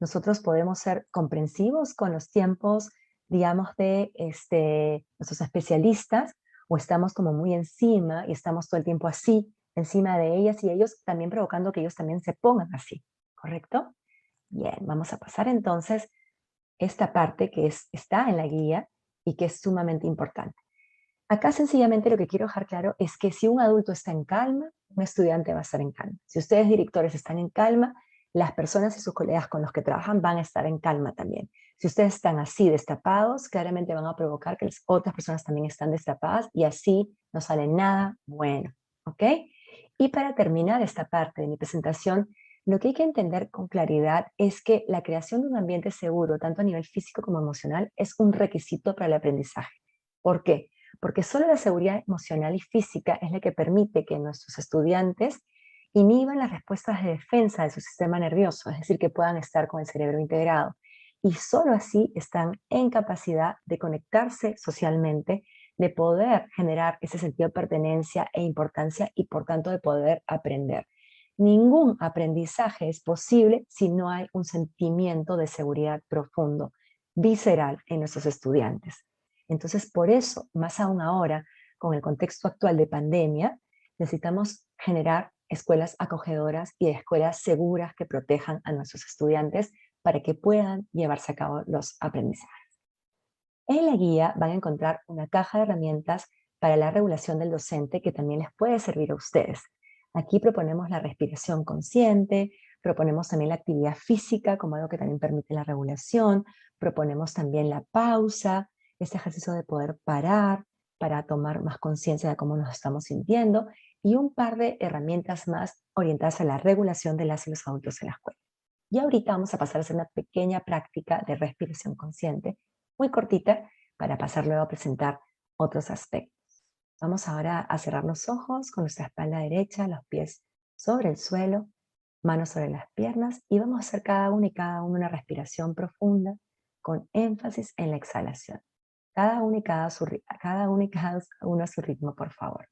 nosotros podemos ser comprensivos con los tiempos, digamos, de nuestros especialistas, o estamos como muy encima y estamos todo el tiempo así, encima de ellas y ellos también provocando que ellos también se pongan así, ¿correcto? Bien, vamos a pasar entonces esta parte que está en la guía y que es sumamente importante. Acá sencillamente lo que quiero dejar claro es que si un adulto está en calma, un estudiante va a estar en calma. Si ustedes directores están en calma, las personas y sus colegas con los que trabajan van a estar en calma también. Si ustedes están así destapados, claramente van a provocar que las otras personas también están destapadas y así no sale nada bueno, ¿ok? Y para terminar esta parte de mi presentación, lo que hay que entender con claridad es que la creación de un ambiente seguro, tanto a nivel físico como emocional, es un requisito para el aprendizaje. ¿Por qué? Porque solo la seguridad emocional y física es la que permite que nuestros estudiantes inhiban las respuestas de defensa de su sistema nervioso, es decir, que puedan estar con el cerebro integrado. Y solo así están en capacidad de conectarse socialmente, de poder generar ese sentido de pertenencia e importancia y por tanto de poder aprender. Ningún aprendizaje es posible si no hay un sentimiento de seguridad profundo, visceral en nuestros estudiantes. Entonces, por eso, más aún ahora, con el contexto actual de pandemia, necesitamos generar escuelas acogedoras y escuelas seguras que protejan a nuestros estudiantes para que puedan llevarse a cabo los aprendizajes. En la guía van a encontrar una caja de herramientas para la regulación del docente que también les puede servir a ustedes. Aquí proponemos la respiración consciente, proponemos también la actividad física como algo que también permite la regulación, proponemos también la pausa, este ejercicio de poder parar para tomar más conciencia de cómo nos estamos sintiendo y un par de herramientas más orientadas a la regulación de las y los adultos en la escuela. Y ahorita vamos a pasar a hacer una pequeña práctica de respiración consciente, muy cortita, para pasar luego a presentar otros aspectos. Vamos ahora a cerrar los ojos con nuestra espalda derecha, los pies sobre el suelo, manos sobre las piernas y vamos a hacer cada uno y cada uno una respiración profunda, con énfasis en la exhalación. Cada uno y cada uno a su ritmo, por favor.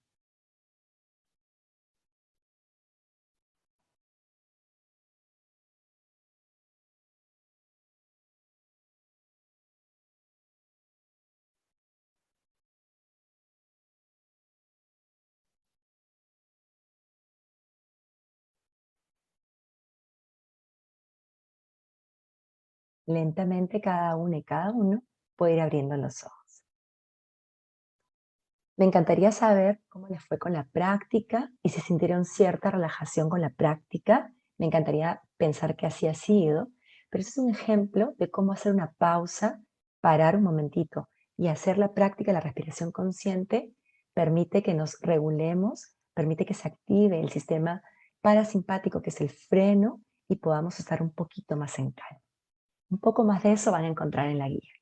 Lentamente cada uno y cada uno puede ir abriendo los ojos. Me encantaría saber cómo les fue con la práctica y si sintieron cierta relajación con la práctica. Me encantaría pensar que así ha sido, pero este es un ejemplo de cómo hacer una pausa, parar un momentito y hacer la práctica de la respiración consciente permite que nos regulemos, permite que se active el sistema parasimpático, que es el freno, y podamos estar un poquito más en calma. Un poco más de eso van a encontrar en la guía.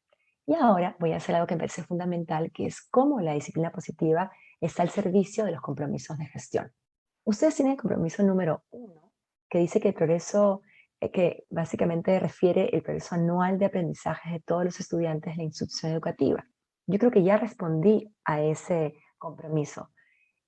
Y ahora voy a hacer algo que me parece fundamental, que es cómo la disciplina positiva está al servicio de los compromisos de gestión. Ustedes tienen el compromiso número 1, que dice que el progreso, que básicamente refiere el progreso anual de aprendizaje de todos los estudiantes de la institución educativa. Yo creo que ya respondí a ese compromiso.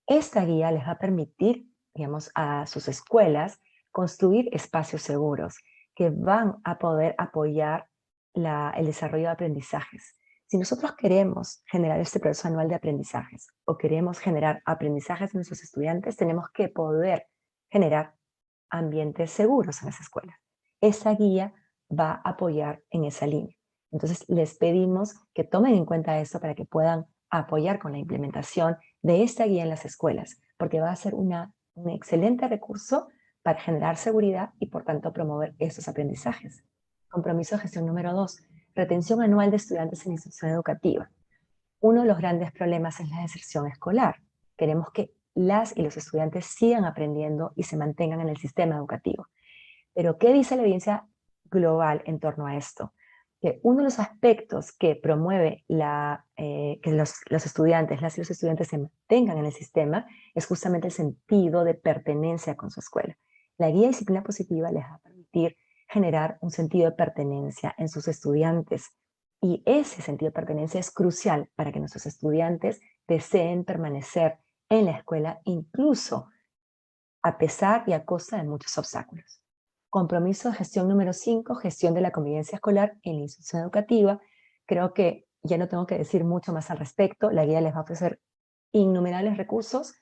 Esta guía les va a permitir, digamos, a sus escuelas construir espacios seguros que van a poder apoyar el desarrollo de aprendizajes. Si nosotros queremos generar este proceso anual de aprendizajes o queremos generar aprendizajes en nuestros estudiantes, tenemos que poder generar ambientes seguros en las escuelas. Esa guía va a apoyar en esa línea. Entonces, les pedimos que tomen en cuenta esto para que puedan apoyar con la implementación de esta guía en las escuelas, porque va a ser un excelente recurso para generar seguridad y, por tanto, promover estos aprendizajes. Compromiso de gestión número 2, retención anual de estudiantes en la institución educativa. Uno de los grandes problemas es la deserción escolar. Queremos que las y los estudiantes sigan aprendiendo y se mantengan en el sistema educativo. Pero, ¿qué dice la evidencia global en torno a esto? Que uno de los aspectos que promueve que los estudiantes, las y los estudiantes se mantengan en el sistema es justamente el sentido de pertenencia con su escuela. La guía de disciplina positiva les va a permitir generar un sentido de pertenencia en sus estudiantes. Y ese sentido de pertenencia es crucial para que nuestros estudiantes deseen permanecer en la escuela, incluso a pesar y a costa de muchos obstáculos. Compromiso de gestión número 5, gestión de la convivencia escolar en la institución educativa. Creo que ya no tengo que decir mucho más al respecto. La guía les va a ofrecer innumerables recursos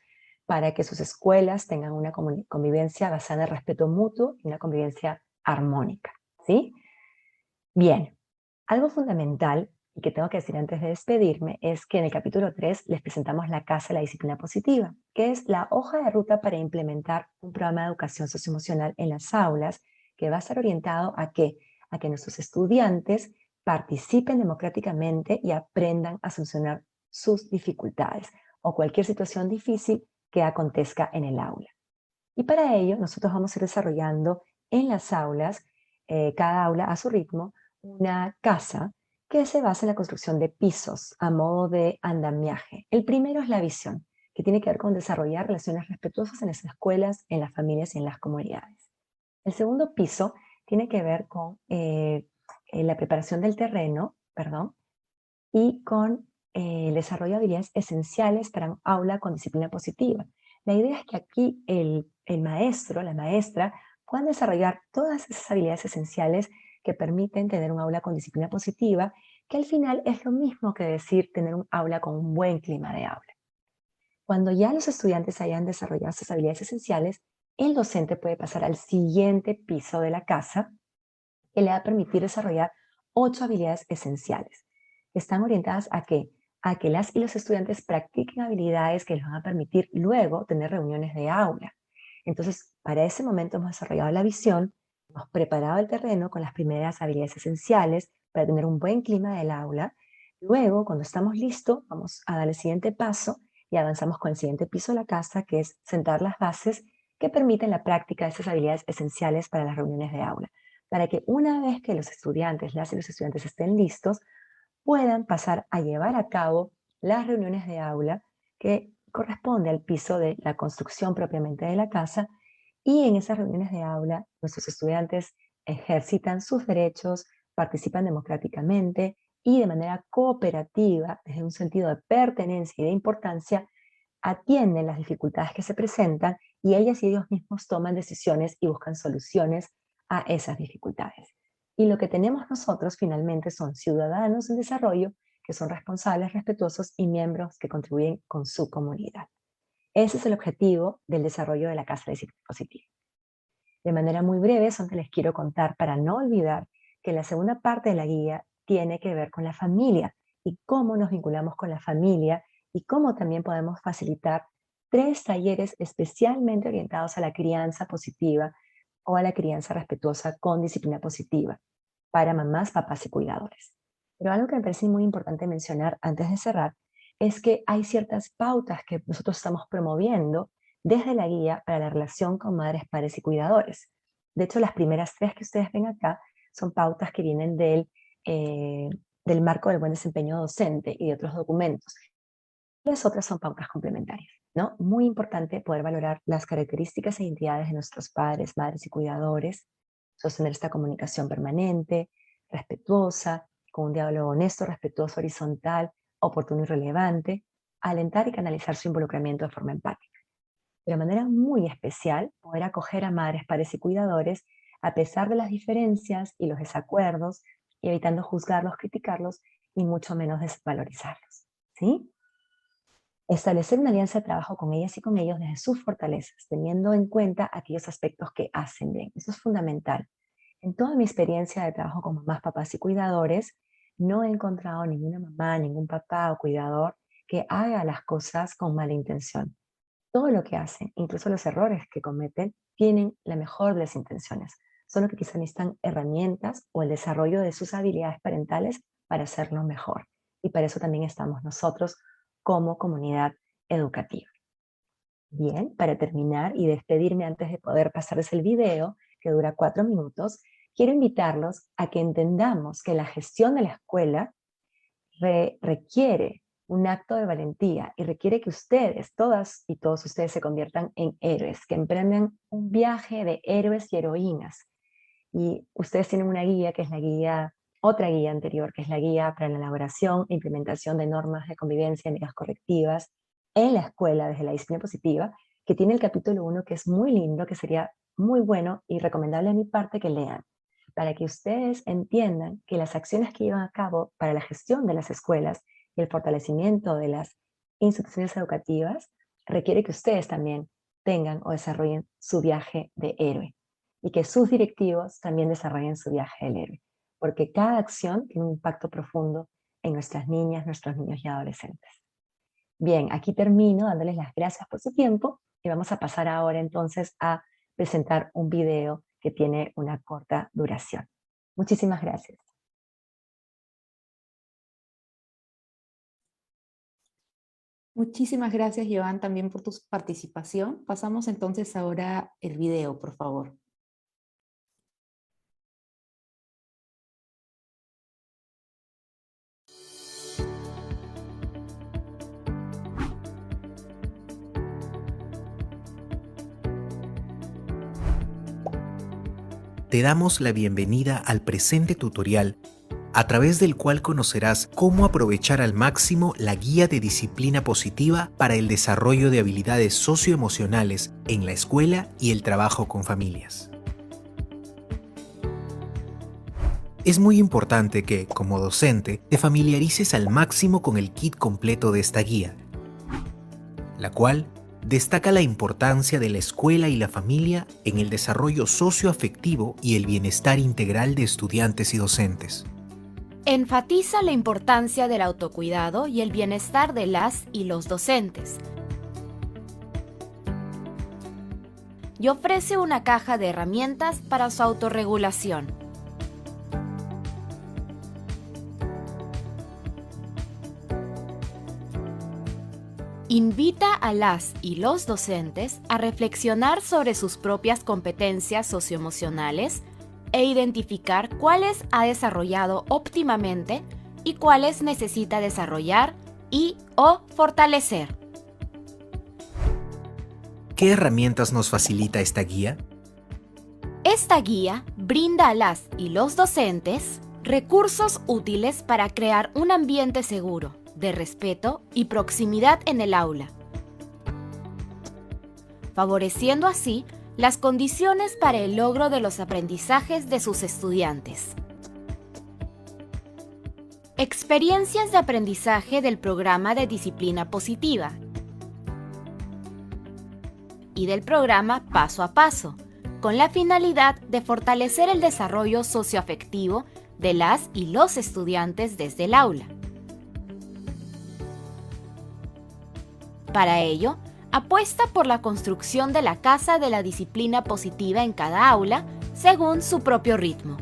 para que sus escuelas tengan una convivencia basada en el respeto mutuo y una convivencia armónica, ¿sí? Bien, algo fundamental y que tengo que decir antes de despedirme es que en el capítulo 3 les presentamos la Casa de la Disciplina Positiva, que es la hoja de ruta para implementar un programa de educación socioemocional en las aulas que va a estar orientado a que nuestros estudiantes participen democráticamente y aprendan a solucionar sus dificultades o cualquier situación difícil que acontezca en el aula. Y para ello nosotros vamos a ir desarrollando en las aulas, cada aula a su ritmo, una casa que se basa en la construcción de pisos a modo de andamiaje. El primero es la visión, que tiene que ver con desarrollar relaciones respetuosas en las escuelas, en las familias y en las comunidades. El segundo piso tiene que ver con la preparación del terreno, y con el desarrollo de habilidades esenciales para un aula con disciplina positiva. La idea es que aquí el maestro, la maestra, puedan desarrollar todas esas habilidades esenciales que permiten tener un aula con disciplina positiva, que al final es lo mismo que decir tener un aula con un buen clima de aula. Cuando ya los estudiantes hayan desarrollado esas habilidades esenciales, el docente puede pasar al siguiente piso de la casa, que le va a permitir desarrollar 8 habilidades esenciales, que están orientadas a que las y los estudiantes practiquen habilidades que les van a permitir luego tener reuniones de aula. Entonces, para ese momento hemos desarrollado la visión, hemos preparado el terreno con las primeras habilidades esenciales para tener un buen clima del aula. Luego, cuando estamos listos, vamos a dar el siguiente paso y avanzamos con el siguiente piso de la casa, que es sentar las bases que permiten la práctica de esas habilidades esenciales para las reuniones de aula, para que una vez que los estudiantes, las y los estudiantes estén listos, puedan pasar a llevar a cabo las reuniones de aula que corresponde al piso de la construcción propiamente de la casa, y en esas reuniones de aula nuestros estudiantes ejercitan sus derechos, participan democráticamente y de manera cooperativa, desde un sentido de pertenencia y de importancia, atienden las dificultades que se presentan y ellas y ellos mismos toman decisiones y buscan soluciones a esas dificultades. Y lo que tenemos nosotros finalmente son ciudadanos en desarrollo que son responsables, respetuosos y miembros que contribuyen con su comunidad. Ese es el objetivo del desarrollo de la Casa de Disciplina Positiva. De manera muy breve, solo les quiero contar para no olvidar que la segunda parte de la guía tiene que ver con la familia y cómo nos vinculamos con la familia y cómo también podemos facilitar 3 talleres especialmente orientados a la crianza positiva o a la crianza respetuosa con disciplina positiva para mamás, papás y cuidadores. Pero algo que me parece muy importante mencionar antes de cerrar es que hay ciertas pautas que nosotros estamos promoviendo desde la guía para la relación con madres, padres y cuidadores. De hecho, las primeras 3 que ustedes ven acá son pautas que vienen del marco del buen desempeño docente y de otros documentos. Las otras son pautas complementarias, ¿no? Muy importante poder valorar las características e identidades de nuestros padres, madres y cuidadores, sostener esta comunicación permanente, respetuosa, con un diálogo honesto, respetuoso, horizontal, oportuno y relevante, alentar y canalizar su involucramiento de forma empática. De manera muy especial, poder acoger a madres, padres y cuidadores a pesar de las diferencias y los desacuerdos, y evitando juzgarlos, criticarlos y mucho menos desvalorizarlos, ¿sí? Establecer una alianza de trabajo con ellas y con ellos desde sus fortalezas, teniendo en cuenta aquellos aspectos que hacen bien. Eso es fundamental. En toda mi experiencia de trabajo con mamás, papás y cuidadores, no he encontrado ninguna mamá, ningún papá o cuidador que haga las cosas con mala intención. Todo lo que hacen, incluso los errores que cometen, tienen la mejor de las intenciones. Solo que quizá necesitan herramientas o el desarrollo de sus habilidades parentales para hacerlo mejor. Y para eso también estamos nosotros como comunidad educativa. Bien, para terminar y despedirme antes de poder pasarles el video, que dura 4 minutos, quiero invitarlos a que entendamos que la gestión de la escuela requiere un acto de valentía y requiere que ustedes, todas y todos ustedes, se conviertan en héroes, que emprendan un viaje de héroes y heroínas. Y ustedes tienen una guía que es la guía, otra guía anterior, que es la guía para la elaboración e implementación de normas de convivencia y medidas correctivas en la escuela desde la disciplina positiva, que tiene el capítulo 1, que es muy lindo, que sería muy bueno y recomendable de mi parte que lean, para que ustedes entiendan que las acciones que llevan a cabo para la gestión de las escuelas y el fortalecimiento de las instituciones educativas requiere que ustedes también tengan o desarrollen su viaje de héroe y que sus directivos también desarrollen su viaje del héroe, porque cada acción tiene un impacto profundo en nuestras niñas, nuestros niños y adolescentes. Bien, aquí termino dándoles las gracias por su tiempo y vamos a pasar ahora entonces a presentar un video que tiene una corta duración. Muchísimas gracias. Muchísimas gracias, Joan, también por tu participación. Pasamos entonces ahora el video, por favor. Te damos la bienvenida al presente tutorial, a través del cual conocerás cómo aprovechar al máximo la guía de disciplina positiva para el desarrollo de habilidades socioemocionales en la escuela y el trabajo con familias. Es muy importante que, como docente, te familiarices al máximo con el kit completo de esta guía, la cual destaca la importancia de la escuela y la familia en el desarrollo socioafectivo y el bienestar integral de estudiantes y docentes. Enfatiza la importancia del autocuidado y el bienestar de las y los docentes. Y ofrece una caja de herramientas para su autorregulación. Invita a las y los docentes a reflexionar sobre sus propias competencias socioemocionales e identificar cuáles ha desarrollado óptimamente y cuáles necesita desarrollar o fortalecer. ¿Qué herramientas nos facilita esta guía? Esta guía brinda a las y los docentes Recursos útiles para crear un ambiente seguro, de respeto y proximidad en el aula, favoreciendo así las condiciones para el logro de los aprendizajes de sus estudiantes. Experiencias de aprendizaje del programa de disciplina positiva y del programa Paso a Paso, con la finalidad de fortalecer el desarrollo socioafectivo de las y los estudiantes desde el aula. Para ello, apuesta por la construcción de la casa de la disciplina positiva en cada aula, según su propio ritmo.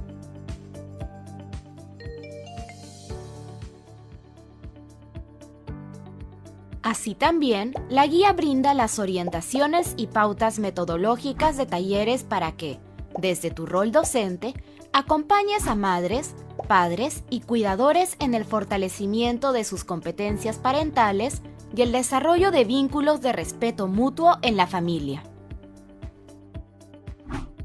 Así también, la guía brinda las orientaciones y pautas metodológicas de talleres para que, desde tu rol docente, acompañes a madres, padres y cuidadores en el fortalecimiento de sus competencias parentales y el desarrollo de vínculos de respeto mutuo en la familia.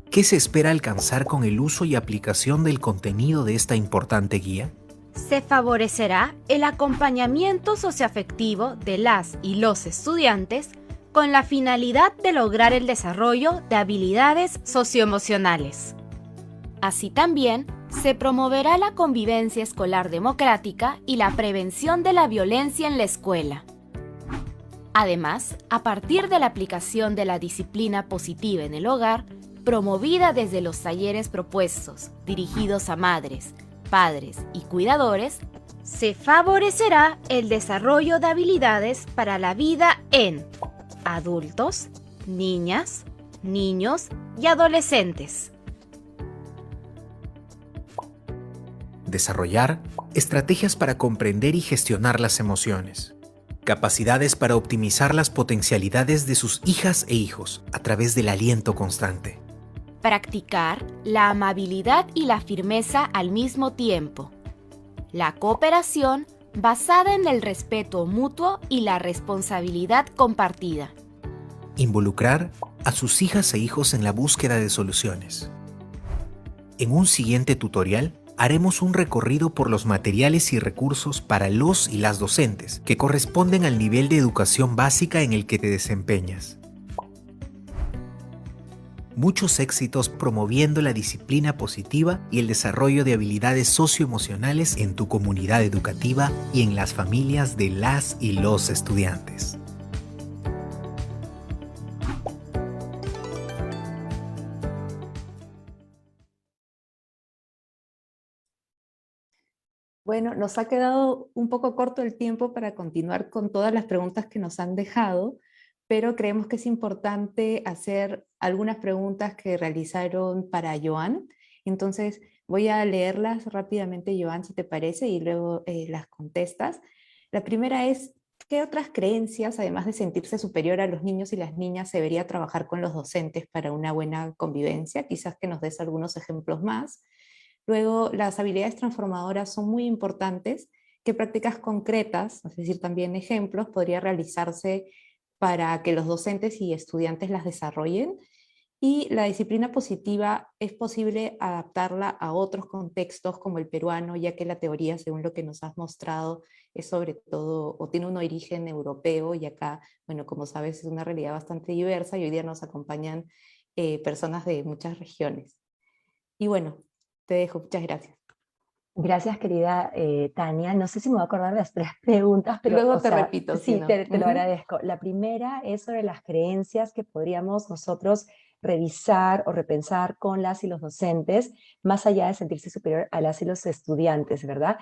¿Qué se espera alcanzar con el uso y aplicación del contenido de esta importante guía? Se favorecerá el acompañamiento socioafectivo de las y los estudiantes con la finalidad de lograr el desarrollo de habilidades socioemocionales. Así también, se promoverá la convivencia escolar democrática y la prevención de la violencia en la escuela. Además, a partir de la aplicación de la disciplina positiva en el hogar, promovida desde los talleres propuestos, dirigidos a madres, padres y cuidadores, se favorecerá el desarrollo de habilidades para la vida en adultos, niñas, niños y adolescentes. Desarrollar estrategias para comprender y gestionar las emociones. Capacidades para optimizar las potencialidades de sus hijas e hijos a través del aliento constante. Practicar la amabilidad y la firmeza al mismo tiempo. La cooperación basada en el respeto mutuo y la responsabilidad compartida. Involucrar a sus hijas e hijos en la búsqueda de soluciones. En un siguiente tutorial, haremos un recorrido por los materiales y recursos para los y las docentes que corresponden al nivel de educación básica en el que te desempeñas. Muchos éxitos promoviendo la disciplina positiva y el desarrollo de habilidades socioemocionales en tu comunidad educativa y en las familias de las y los estudiantes. Bueno, nos ha quedado un poco corto el tiempo para continuar con todas las preguntas que nos han dejado, pero creemos que es importante hacer algunas preguntas que realizaron para Joan. Entonces voy a leerlas rápidamente, Joan, si te parece, y luego las contestas. La primera es, ¿qué otras creencias, además de sentirse superior a los niños y las niñas, se debería trabajar con los docentes para una buena convivencia? Quizás que nos des algunos ejemplos más. Luego, las habilidades transformadoras son muy importantes. ¿Qué prácticas concretas, es decir, también ejemplos, podría realizarse para que los docentes y estudiantes las desarrollen? Y la disciplina positiva, ¿es posible adaptarla a otros contextos como el peruano, ya que la teoría, según lo que nos has mostrado, es sobre todo, o tiene un origen europeo, y acá, bueno, como sabes, es una realidad bastante diversa, y hoy día nos acompañan personas de muchas regiones. Y bueno, te dejo, muchas gracias. Gracias, querida Tania. No sé si me voy a acordar de las tres preguntas, pero luego te repito. sí, si no. te lo agradezco. La primera es sobre las creencias que podríamos nosotros revisar o repensar con las y los docentes, más allá de sentirse superior a las y los estudiantes, ¿verdad?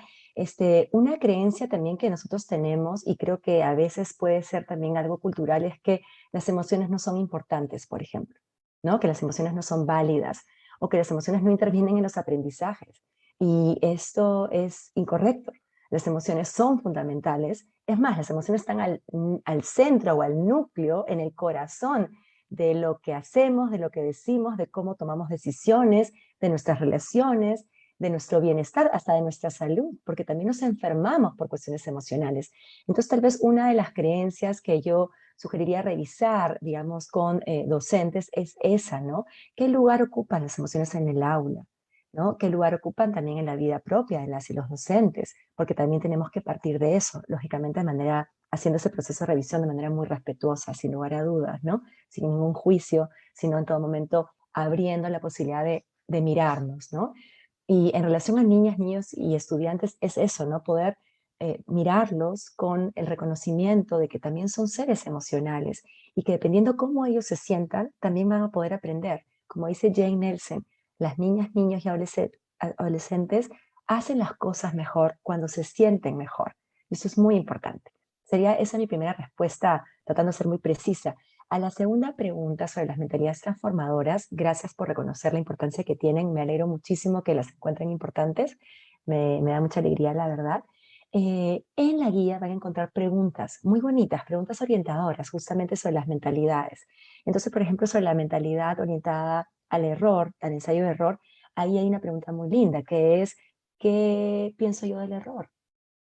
Una creencia también que nosotros tenemos, y creo que a veces puede ser también algo cultural, es que las emociones no son importantes, por ejemplo, ¿no? Que las emociones no son válidas, o que las emociones no intervienen en los aprendizajes. Y esto es incorrecto. Las emociones son fundamentales. Es más, las emociones están al centro o al núcleo, en el corazón de lo que hacemos, de lo que decimos, de cómo tomamos decisiones, de nuestras relaciones, de nuestro bienestar, hasta de nuestra salud, porque también nos enfermamos por cuestiones emocionales. Entonces, tal vez una de las creencias que yo sugeriría revisar, digamos, con docentes es esa, ¿no? ¿Qué lugar ocupan las emociones en el aula? ¿no? ¿Qué lugar ocupan también en la vida propia de las y los docentes? Porque también tenemos que partir de eso, lógicamente haciendo ese proceso de revisión de manera muy respetuosa, sin lugar a dudas, ¿no? Sin ningún juicio, sino en todo momento abriendo la posibilidad de mirarnos, ¿no? Y en relación a niñas, niños y estudiantes es eso, ¿no? Poder mirarlos con el reconocimiento de que también son seres emocionales y que dependiendo cómo ellos se sientan, también van a poder aprender. Como dice Jane Nelson, las niñas, niños y adolescentes hacen las cosas mejor cuando se sienten mejor. Eso es muy importante. Sería esa mi primera respuesta, tratando de ser muy precisa. A la segunda pregunta sobre las mentalidades transformadoras, gracias por reconocer la importancia que tienen. Me alegro muchísimo que las encuentren importantes. Me da mucha alegría, la verdad. En la guía van a encontrar preguntas muy bonitas, preguntas orientadoras justamente sobre las mentalidades. Entonces, por ejemplo, sobre la mentalidad orientada al error, al ensayo de error, ahí hay una pregunta muy linda que es, ¿qué pienso yo del error?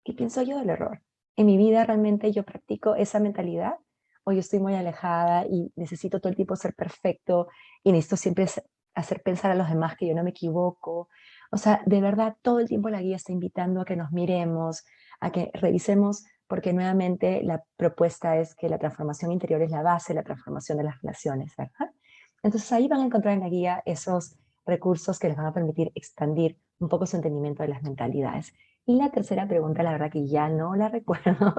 ¿Qué pienso yo del error? ¿En mi vida realmente yo practico esa mentalidad? ¿O yo estoy muy alejada y necesito todo el tiempo ser perfecto y necesito siempre hacer pensar a los demás que yo no me equivoco? O sea, de verdad, todo el tiempo la guía está invitando a que nos miremos, a que revisemos, porque nuevamente la propuesta es que la transformación interior es la base de la transformación de las relaciones, ¿verdad? Entonces ahí van a encontrar en la guía esos recursos que les van a permitir expandir un poco su entendimiento de las mentalidades. Y la tercera pregunta, la verdad que ya no la recuerdo.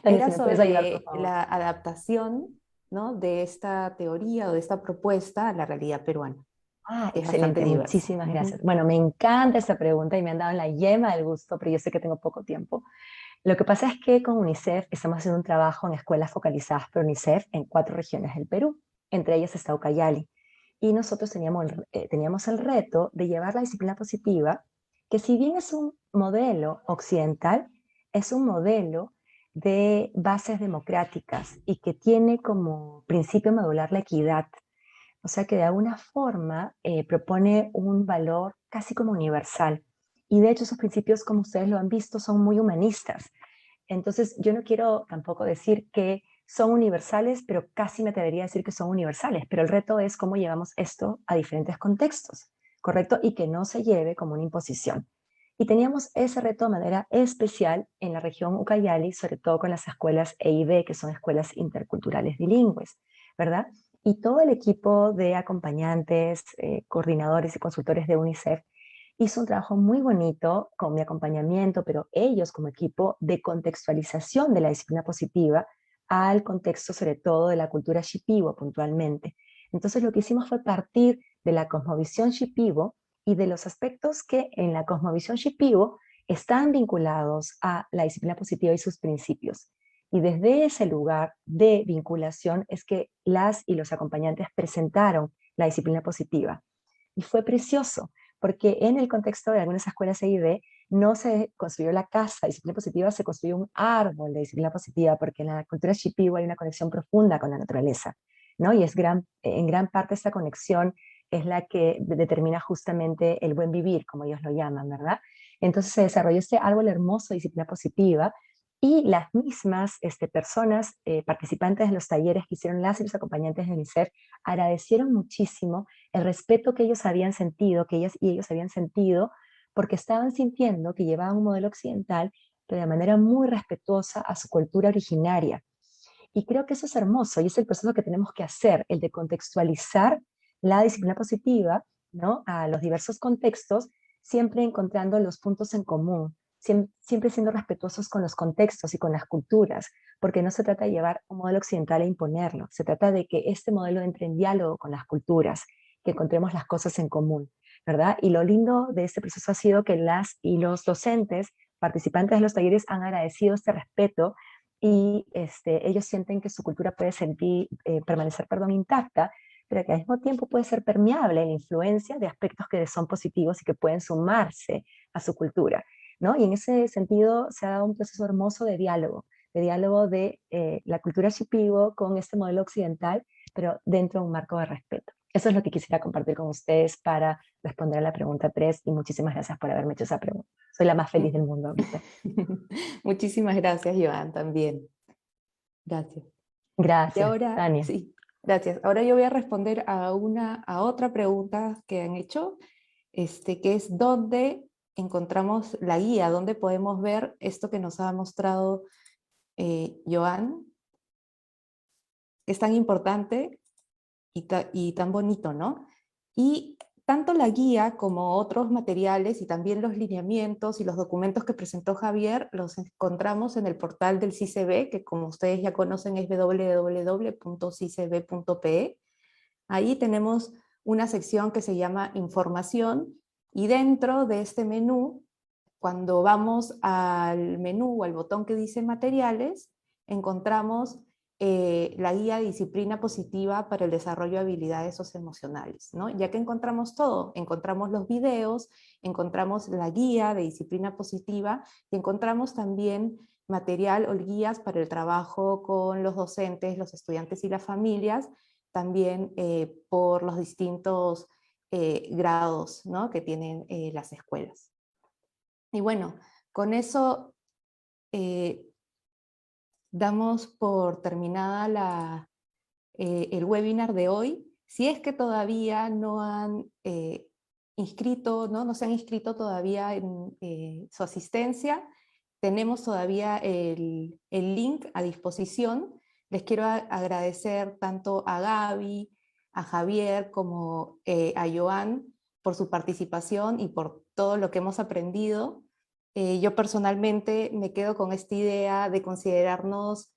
Tania, Era si me puedes ayudar, por sobre favor. la adaptación, ¿no?, de esta teoría o de esta propuesta a la realidad peruana, Ah, que es bastante excelente, diversa. muchísimas Ujú. gracias. Bueno, me encanta esta pregunta y me han dado en la yema del gusto, pero yo sé que tengo poco tiempo. Lo que pasa es que con UNICEF estamos haciendo un trabajo en escuelas focalizadas por UNICEF en 4 regiones del Perú, entre ellas está Ucayali. Y nosotros teníamos el reto de llevar la disciplina positiva, que si bien es un modelo occidental, es un modelo de bases democráticas y que tiene como principio medular la equidad. O sea que de alguna forma propone un valor casi como universal. Y de hecho esos principios, como ustedes lo han visto, son muy humanistas. Entonces yo no quiero tampoco decir que son universales, pero casi me atrevería a decir que son universales. Pero el reto es cómo llevamos esto a diferentes contextos, ¿correcto? Y que no se lleve como una imposición. Y teníamos ese reto de manera especial en la región Ucayali, sobre todo con las escuelas EIB, que son escuelas interculturales bilingües, ¿verdad? Y todo el equipo de acompañantes, coordinadores y consultores de UNICEF hizo un trabajo muy bonito con mi acompañamiento, pero ellos como equipo de contextualización de la disciplina positiva al contexto sobre todo de la cultura Shipibo puntualmente. Entonces lo que hicimos fue partir de la cosmovisión Shipibo y de los aspectos que en la cosmovisión Shipibo están vinculados a la disciplina positiva y sus principios. Y desde ese lugar de vinculación es que las y los acompañantes presentaron la disciplina positiva. Y fue precioso, porque en el contexto de algunas escuelas EID no se construyó la casa de disciplina positiva, se construyó un árbol de disciplina positiva, porque en la cultura Shipibo hay una conexión profunda con la naturaleza, ¿no? Y en gran parte esta conexión es la que determina justamente el buen vivir, como ellos lo llaman, ¿verdad? Entonces se desarrolló este árbol hermoso de disciplina positiva y las mismas personas participantes de los talleres que hicieron las y los acompañantes de UNICEF agradecieron muchísimo el respeto que ellos habían sentido, que ellas y ellos habían sentido, porque estaban sintiendo que llevaban un modelo occidental, pero de manera muy respetuosa a su cultura originaria. Y creo que eso es hermoso y es el proceso que tenemos que hacer, el de contextualizar la disciplina positiva, ¿no?, a los diversos contextos, siempre encontrando los puntos en común, siempre siendo respetuosos con los contextos y con las culturas, porque no se trata de llevar un modelo occidental e imponerlo, se trata de que este modelo entre en diálogo con las culturas, que encontremos las cosas en común, ¿verdad? Y lo lindo de este proceso ha sido que las y los docentes, participantes de los talleres, han agradecido este respeto y ellos sienten que su cultura puede permanecer intacta, pero que al mismo tiempo puede ser permeable en la influencia de aspectos que son positivos y que pueden sumarse a su cultura, ¿no? Y en ese sentido se ha dado un proceso hermoso de diálogo de la cultura Shipibo con este modelo occidental, pero dentro de un marco de respeto. Eso es lo que quisiera compartir con ustedes para responder a la pregunta 3 y muchísimas gracias por haberme hecho esa pregunta. Soy la más feliz del mundo ahorita. Muchísimas gracias, Joan, también. Gracias. Y Gracias, ahora, Tania. sí, gracias. Ahora yo voy a responder a otra pregunta que han hecho. que es donde encontramos la guía, donde podemos ver esto que nos ha mostrado Joan. Es tan importante y tan bonito, ¿no? Y tanto la guía como otros materiales y también los lineamientos y los documentos que presentó Javier los encontramos en el portal del CICB, que como ustedes ya conocen es www.cicb.pe. Ahí tenemos una sección que se llama Información, y dentro de este menú, cuando vamos al menú o al botón que dice Materiales, encontramos la guía de disciplina positiva para el desarrollo de habilidades socioemocionales, ¿no? Ya que encontramos todo, encontramos los videos, encontramos la guía de disciplina positiva y encontramos también material o guías para el trabajo con los docentes, los estudiantes y las familias, también por los distintos grados, ¿no?, que tienen las escuelas. Y bueno, con eso damos por terminada el webinar de hoy. Si es que todavía no han inscrito, no se han inscrito todavía en su asistencia, tenemos todavía el link a disposición. Les quiero agradecer tanto a Gaby, a Javier, como a Joan por su participación y por todo lo que hemos aprendido. Yo personalmente me quedo con esta idea de considerarnos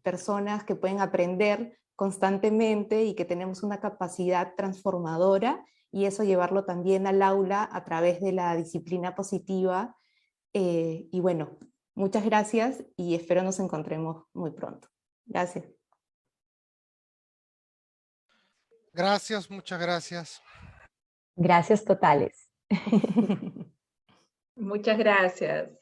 personas que pueden aprender constantemente y que tenemos una capacidad transformadora, y eso llevarlo también al aula a través de la disciplina positiva. Y bueno, muchas gracias y espero nos encontremos muy pronto. Gracias. Gracias, muchas gracias. Gracias totales. Muchas gracias.